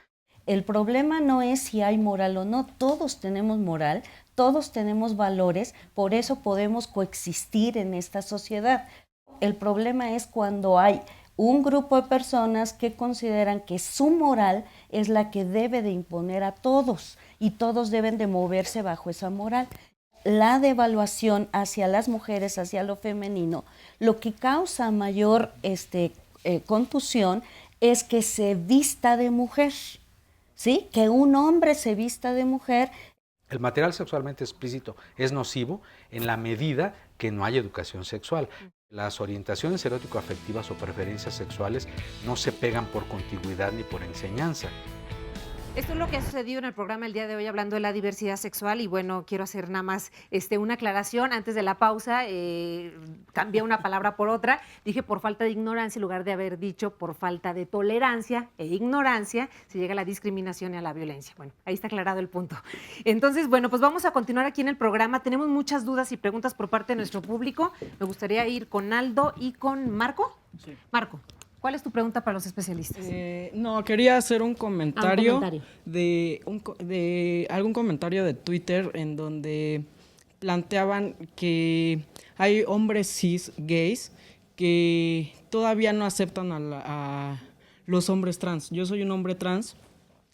El problema no es si hay moral o no, todos tenemos moral, todos tenemos valores, por eso podemos coexistir en esta sociedad. El problema es cuando hay un grupo de personas que consideran que su moral es la que debe de imponer a todos y todos deben de moverse bajo esa moral. La devaluación hacia las mujeres, hacia lo femenino, lo que causa mayor confusión es que se vista de mujer. ¿Sí? Que un hombre se vista de mujer. El material sexualmente explícito es nocivo en la medida que no hay educación sexual. Las orientaciones erótico-afectivas o preferencias sexuales no se pegan por contigüidad ni por enseñanza. Esto es lo que ha sucedido en el programa el día de hoy hablando de la diversidad sexual y bueno, quiero hacer nada más una aclaración. Antes de la pausa, cambié una palabra por otra. Dije por falta de ignorancia en lugar de haber dicho por falta de tolerancia e ignorancia se llega a la discriminación y a la violencia. Bueno, ahí está aclarado el punto. Entonces, bueno, pues vamos a continuar aquí en el programa. Tenemos muchas dudas y preguntas por parte de nuestro público. Me gustaría ir con Aldo y con Marco. Sí. Marco, ¿cuál es tu pregunta para los especialistas? No, quería hacer un comentario, de algún comentario de Twitter en donde planteaban que hay hombres cis gays que todavía no aceptan a los hombres trans. Yo soy un hombre trans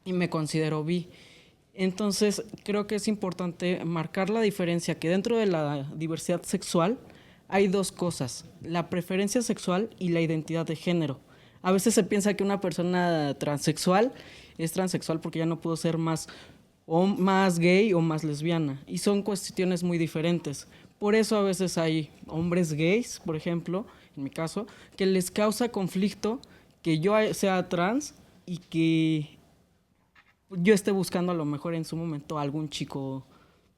y me considero bi. Entonces, creo que es importante marcar la diferencia que dentro de la diversidad sexual hay dos cosas, la preferencia sexual y la identidad de género. A veces se piensa que una persona transexual es transexual porque ya no pudo ser más gay o más lesbiana, y son cuestiones muy diferentes. Por eso a veces hay hombres gays, por ejemplo, en mi caso, que les causa conflicto que yo sea trans y que yo esté buscando a lo mejor en su momento a algún chico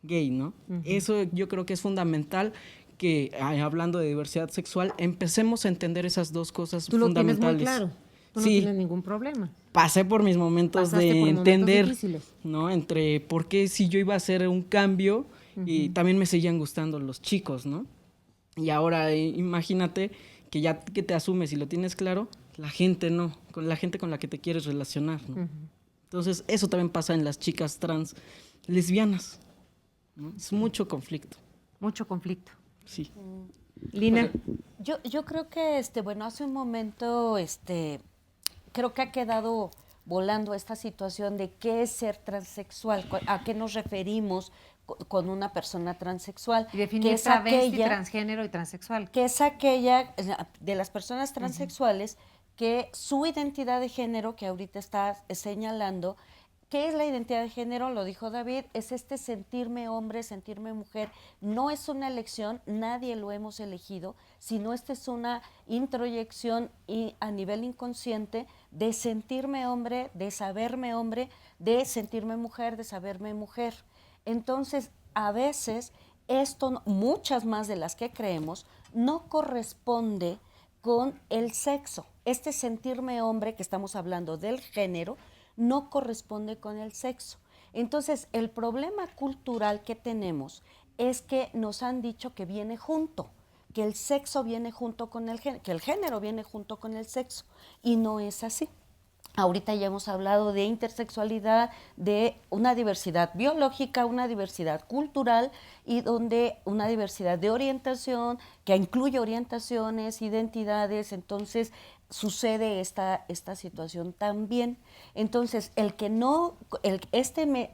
gay, ¿no? Eso yo creo que es fundamental, que hablando de diversidad sexual, empecemos a entender esas dos cosas fundamentales. Tú lo tienes muy claro, tú no Sí. tienes ningún problema. Pasé por mis momentos Pasaste de por momentos entender, difíciles. ¿no? Entre por qué si yo iba a hacer un cambio y también me seguían gustando los chicos, ¿no? Y ahora imagínate que ya que te asumes y lo tienes claro, la gente no, con la gente con la que te quieres relacionar, ¿no? Entonces, eso también pasa en las chicas trans lesbianas, ¿no? Es mucho conflicto. Mucho conflicto. Sí. Lina. Yo creo que, bueno, hace un momento, creo que ha quedado volando esta situación de qué es ser transexual, a qué nos referimos con una persona transexual. Y definir que es travesti, transgénero y transexual. Que es aquella de las personas transexuales que su identidad de género, que ahorita está señalando, ¿qué es la identidad de género? Lo dijo David, es sentirme hombre, sentirme mujer. No es una elección, nadie lo hemos elegido, sino esta es una introyección a nivel inconsciente de sentirme hombre, de saberme hombre, de sentirme mujer, de saberme mujer. Entonces, a veces, esto, muchas más de las que creemos, no corresponde con el sexo. Sentirme hombre, que estamos hablando del género, no corresponde con el sexo. Entonces, el problema cultural que tenemos es que nos han dicho que viene junto, que el sexo viene junto con el género, que el género viene junto con el sexo, y no es así. Ahorita ya hemos hablado de intersexualidad, de una diversidad biológica, una diversidad cultural y una diversidad de orientación que incluye orientaciones, identidades. Entonces sucede esta situación también. Entonces el que no,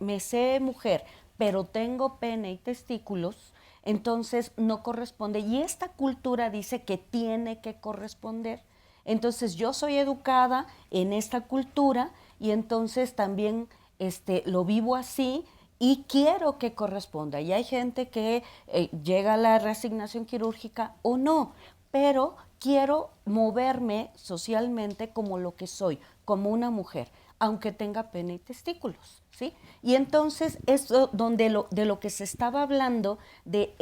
me sé mujer, pero tengo pene y testículos, entonces no corresponde. Y esta cultura dice que tiene que corresponder. Entonces yo soy educada en esta cultura y entonces también lo vivo así y quiero que corresponda. Y hay gente que llega a la reasignación quirúrgica o no, pero quiero moverme socialmente como lo que soy, como una mujer, aunque tenga pene y testículos, ¿sí? Y entonces esto de lo que se estaba hablando de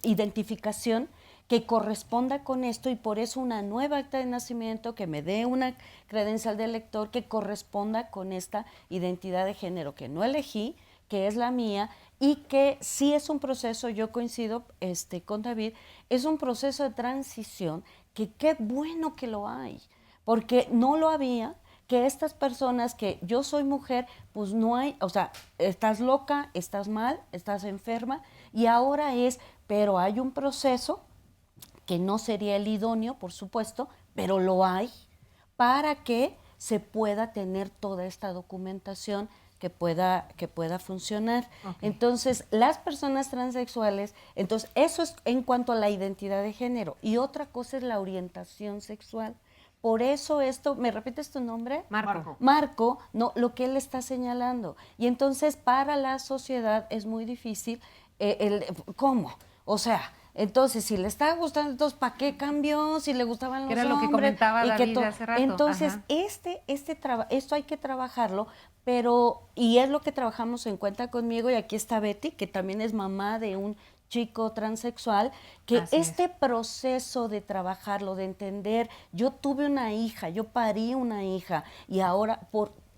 identificación, que corresponda con esto, y por eso una nueva acta de nacimiento que me dé una credencial de elector que corresponda con esta identidad de género que no elegí, que es la mía, y que sí es un proceso, yo coincido con David, es un proceso de transición que qué bueno que lo hay, porque no lo había, que estas personas que yo soy mujer, pues no hay, o sea, estás loca, estás mal, estás enferma, y ahora pero hay un proceso que no sería el idóneo, por supuesto, pero lo hay para que se pueda tener toda esta documentación que pueda funcionar. Okay. Entonces, las personas transexuales, entonces, eso es en cuanto a la identidad de género. Y otra cosa es la orientación sexual. Por eso ¿me repites tu nombre? Marco. Marco, no, lo que él está señalando. Y entonces, para la sociedad es muy difícil, ¿cómo? O sea, entonces, si le está gustando, entonces, ¿para qué cambió? Si le gustaban los hombres. Era lo que comentaba David hace rato. Entonces, esto hay que trabajarlo, y es lo que trabajamos en Cuenta Conmigo, y aquí está Betty, que también es mamá de un chico transexual, que proceso de trabajarlo, de entender, yo tuve una hija, yo parí una hija, y ahora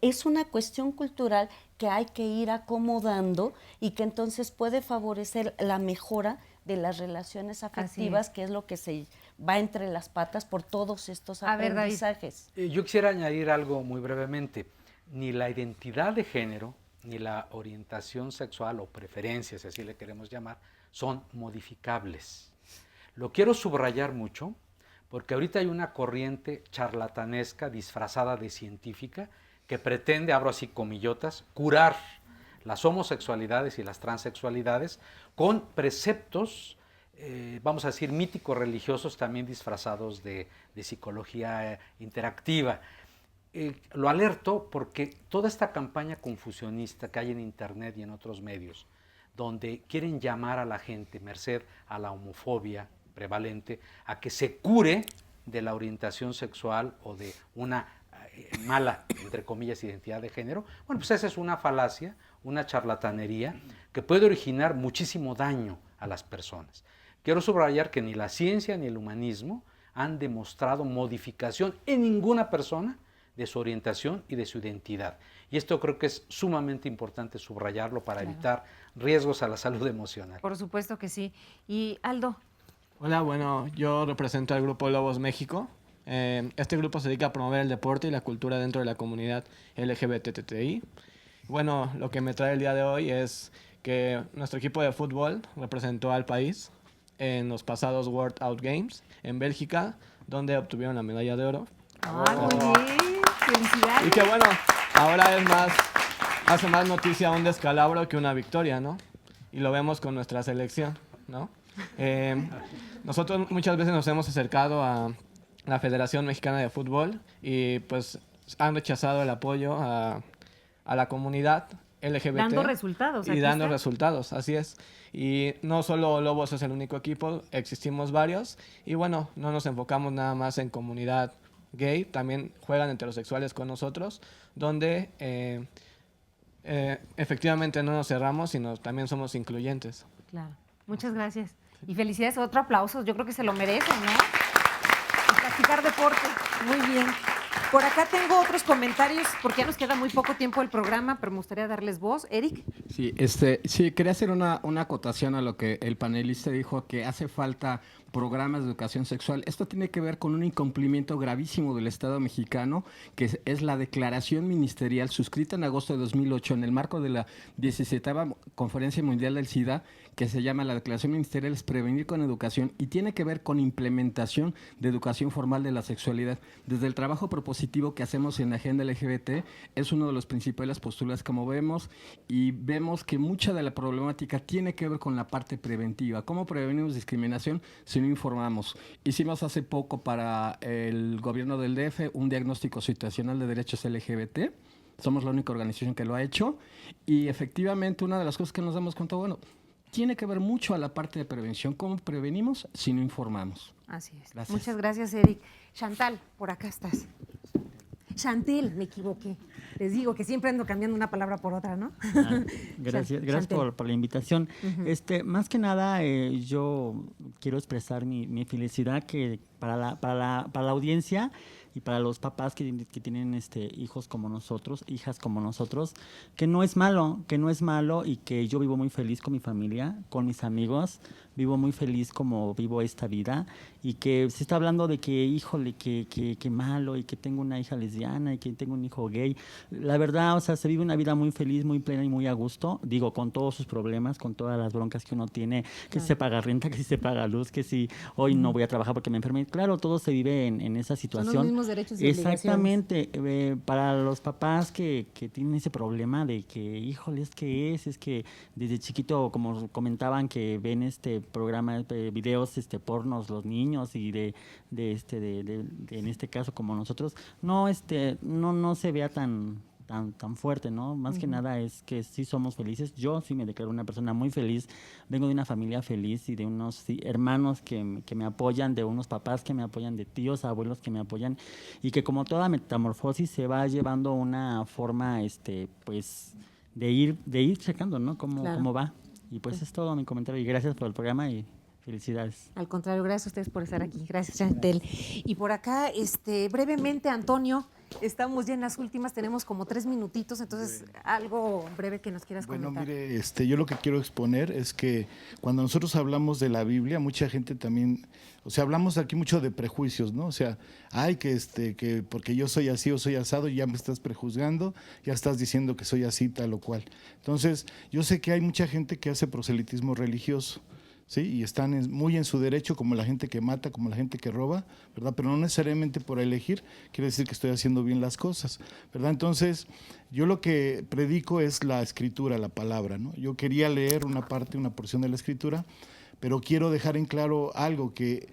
es una cuestión cultural que hay que ir acomodando y que entonces puede favorecer la mejora de las relaciones afectivas, que es lo que se va entre las patas por todos estos aprendizajes. Yo quisiera añadir algo muy brevemente. Ni la identidad de género, ni la orientación sexual o preferencias, si así le queremos llamar, son modificables. Lo quiero subrayar mucho porque ahorita hay una corriente charlatanesca disfrazada de científica que pretende, abro así comillotas, curar las homosexualidades y las transexualidades con preceptos, vamos a decir, míticos religiosos también disfrazados de psicología interactiva. Lo alerto porque toda esta campaña confusionista que hay en internet y en otros medios, donde quieren llamar a la gente, merced a la homofobia prevalente, a que se cure de la orientación sexual o de una mala, entre comillas, identidad de género, bueno, pues esa es una falacia, una charlatanería que puede originar muchísimo daño a las personas. Quiero subrayar que ni la ciencia ni el humanismo han demostrado modificación en ninguna persona de su orientación y de su identidad. Y esto creo que es sumamente importante subrayarlo para evitar riesgos a la salud emocional. Por supuesto que sí. Y Aldo. Hola, bueno, yo represento al Grupo Lobos México. Este grupo se dedica a promover el deporte y la cultura dentro de la comunidad LGBTTI. Bueno, lo que me trae el día de hoy es que nuestro equipo de fútbol representó al país en los pasados World Out Games en Bélgica, donde obtuvieron la medalla de oro. ¡Ah, muy bien! ¡Felicidades! Y que bueno, ahora hace más noticia un descalabro que una victoria, ¿no? Y lo vemos con nuestra selección, ¿no? Nosotros muchas veces nos hemos acercado a la Federación Mexicana de Fútbol y pues han rechazado el apoyo a la comunidad LGBT. Dando resultados. Y dando resultados, así es. Y no solo Lobos es el único equipo, existimos varios. Y bueno, no nos enfocamos nada más en comunidad gay, también juegan heterosexuales con nosotros, donde efectivamente no nos cerramos, sino también somos incluyentes. Claro, muchas gracias. Y felicidades, otro aplauso, yo creo que se lo merecen, ¿no? Practicar deporte, muy bien. Por acá tengo otros comentarios, porque ya nos queda muy poco tiempo del programa, pero me gustaría darles voz. Eric. Sí, quería hacer una acotación a lo que el panelista dijo, que hace falta programas de educación sexual. Esto tiene que ver con un incumplimiento gravísimo del Estado mexicano, que es la declaración ministerial suscrita en agosto de 2008 en el marco de la 17ª Conferencia Mundial del SIDA, que se llama la Declaración Ministerial es Prevenir con Educación, y tiene que ver con implementación de educación formal de la sexualidad. Desde el trabajo propositivo que hacemos en la agenda LGBT es uno de los principales postulas que movemos, y vemos que mucha de la problemática tiene que ver con la parte preventiva. ¿Cómo prevenimos discriminación si no informamos? Hicimos hace poco para el gobierno del DF un diagnóstico situacional de derechos LGBT. Somos la única organización que lo ha hecho, y efectivamente una de las cosas que nos damos cuenta, bueno, tiene que ver mucho a la parte de prevención. ¿Cómo prevenimos si no informamos? Así es. Gracias. Muchas gracias, Eric. Chantal, por acá estás. Chantel, me equivoqué. Les digo que siempre ando cambiando una palabra por otra, ¿no? Gracias por la invitación. Más que nada, yo quiero expresar mi felicidad que para la audiencia y para los papás que tienen hijos como nosotros, hijas como nosotros, que no es malo, y que yo vivo muy feliz con mi familia, con mis amigos, vivo muy feliz como vivo esta vida, y que se está hablando de que, híjole, que malo, y que tengo una hija lesbiana, y que tengo un hijo gay. La verdad, o sea, se vive una vida muy feliz, muy plena y muy a gusto, digo, con todos sus problemas, con todas las broncas que uno tiene, que si se paga renta, que si se paga luz, que si hoy no voy a trabajar porque me enfermé. Claro, todo se vive en esa situación. Son los mismos derechos y exactamente. Para los papás que tienen ese problema de que, híjole, es que desde chiquito, como comentaban, que ven programa de videos pornos los niños, y de en este caso como nosotros, no se vea tan fuerte, ¿no? Más que nada es que sí somos felices. Yo sí me declaro una persona muy feliz, vengo de una familia feliz y de unos hermanos que me apoyan, de unos papás que me apoyan, de tíos, abuelos que me apoyan, y que como toda metamorfosis se va llevando una forma pues de ir checando, ¿no? Cómo va. Y pues es todo mi comentario, y gracias por el programa y felicidades. Al contrario, gracias a ustedes por estar aquí. Gracias, Chantel. Y por acá, brevemente, Antonio, estamos ya en las últimas, tenemos como 3 minutitos, entonces algo breve que nos quieras comentar. Bueno, mire, yo lo que quiero exponer es que cuando nosotros hablamos de la Biblia, mucha gente también, o sea, hablamos aquí mucho de prejuicios, ¿no? O sea, que porque yo soy así o soy asado, ya me estás prejuzgando, ya estás diciendo que soy así, tal o cual. Entonces, yo sé que hay mucha gente que hace proselitismo religioso, ¿sí? Y están muy en su derecho, como la gente que mata, como la gente que roba, ¿verdad? Pero no necesariamente por elegir quiere decir que estoy haciendo bien las cosas, ¿verdad? Entonces, yo lo que predico es la escritura, la palabra, ¿no? Yo quería leer una porción de la escritura, pero quiero dejar en claro algo, que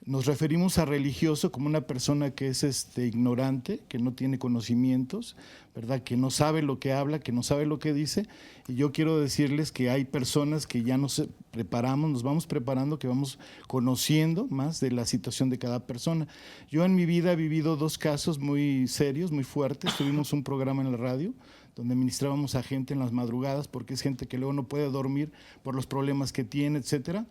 nos referimos a religioso como una persona que es ignorante, que no tiene conocimientos, ¿verdad? Que no sabe lo que habla, que no sabe lo que dice. Y yo quiero decirles que hay personas que ya nos preparamos, nos vamos preparando, que vamos conociendo más de la situación de cada persona. Yo en mi vida he vivido 2 casos muy serios, muy fuertes. Tuvimos un programa en la radio donde ministrábamos a gente en las madrugadas, porque es gente que luego no puede dormir por los problemas que tiene, etcétera.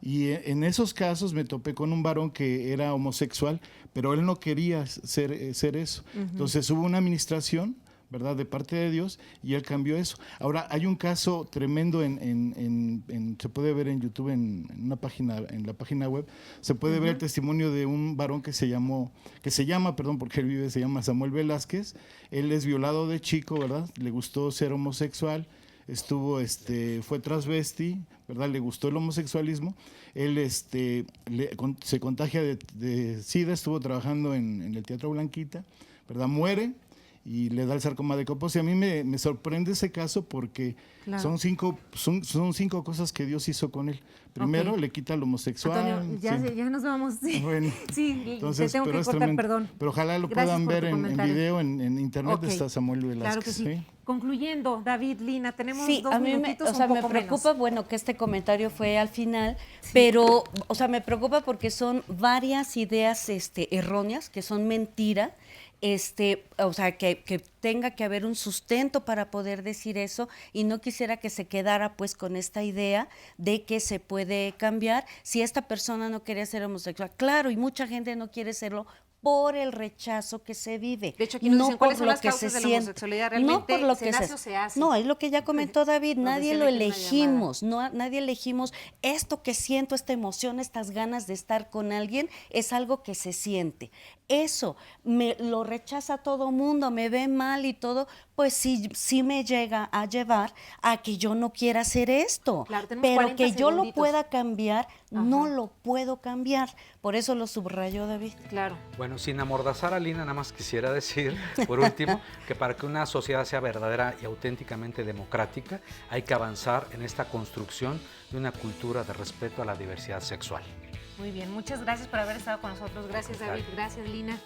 Y en esos casos me topé con un varón que era homosexual, pero él no quería ser eso. Entonces hubo una administración, ¿verdad?, de parte de Dios, y él cambió eso. Ahora, hay un caso tremendo se puede ver en YouTube, en la página web, se puede ver el testimonio de un varón que se llama, porque él vive, se llama Samuel Velázquez. Él es violado de chico, ¿verdad? Le gustó ser homosexual, fue transvesti, ¿verdad? Le gustó el homosexualismo. Él se contagia de SIDA, estuvo trabajando en el Teatro Blanquita, ¿verdad? Muere y le da el sarcoma de Kaposi. A mí me sorprende ese caso porque son 5 cosas que Dios hizo con él. Primero, le quita el homosexual. Antonio, ya nos vamos. Sí, bueno, sí, entonces, te tengo que cortar, perdón. Pero ojalá lo puedan ver en video, en internet, está Samuel Velázquez. Claro que sí. Concluyendo, David, Lina, tenemos 2 minutitos, me preocupa, bueno, que este comentario fue al final, pero, me preocupa porque son varias ideas erróneas, que son mentira. Que tenga que haber un sustento para poder decir eso, y no quisiera que se quedara pues con esta idea de que se puede cambiar. Si esta persona no quería ser homosexual, claro, y mucha gente no quiere serlo por el rechazo que se vive. De hecho, aquí nos dicen cuáles son las causas de la homosexualidad. Realmente, no por lo que nace o se hace. No, es lo que ya comentó David, nadie lo elegimos, nadie elegimos esto que siento, esta emoción, estas ganas de estar con alguien, es algo que se siente. Eso lo rechaza todo mundo, me ve mal y todo, pues sí me llega a llevar a que yo no quiera hacer esto, claro, pero que yo lo pueda cambiar, no lo puedo cambiar. Por eso lo subrayó David. Claro. Bueno, sin amordazar a Lina, nada más quisiera decir, por último, que para que una sociedad sea verdadera y auténticamente democrática, hay que avanzar en esta construcción de una cultura de respeto a la diversidad sexual. Muy bien, muchas gracias por haber estado con nosotros. Gracias, David. Gracias, Lina.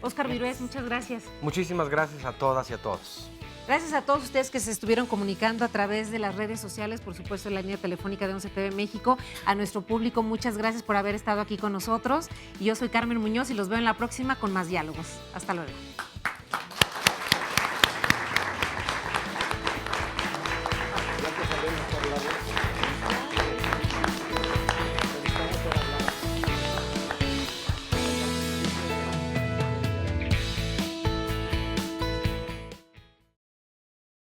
Óscar Virués, muchas gracias. Muchísimas gracias a todas y a todos. Gracias a todos ustedes que se estuvieron comunicando a través de las redes sociales, por supuesto, en la línea telefónica de 11 TV México. A nuestro público, muchas gracias por haber estado aquí con nosotros. Y yo soy Carmen Muñoz y los veo en la próxima con más diálogos. Hasta luego.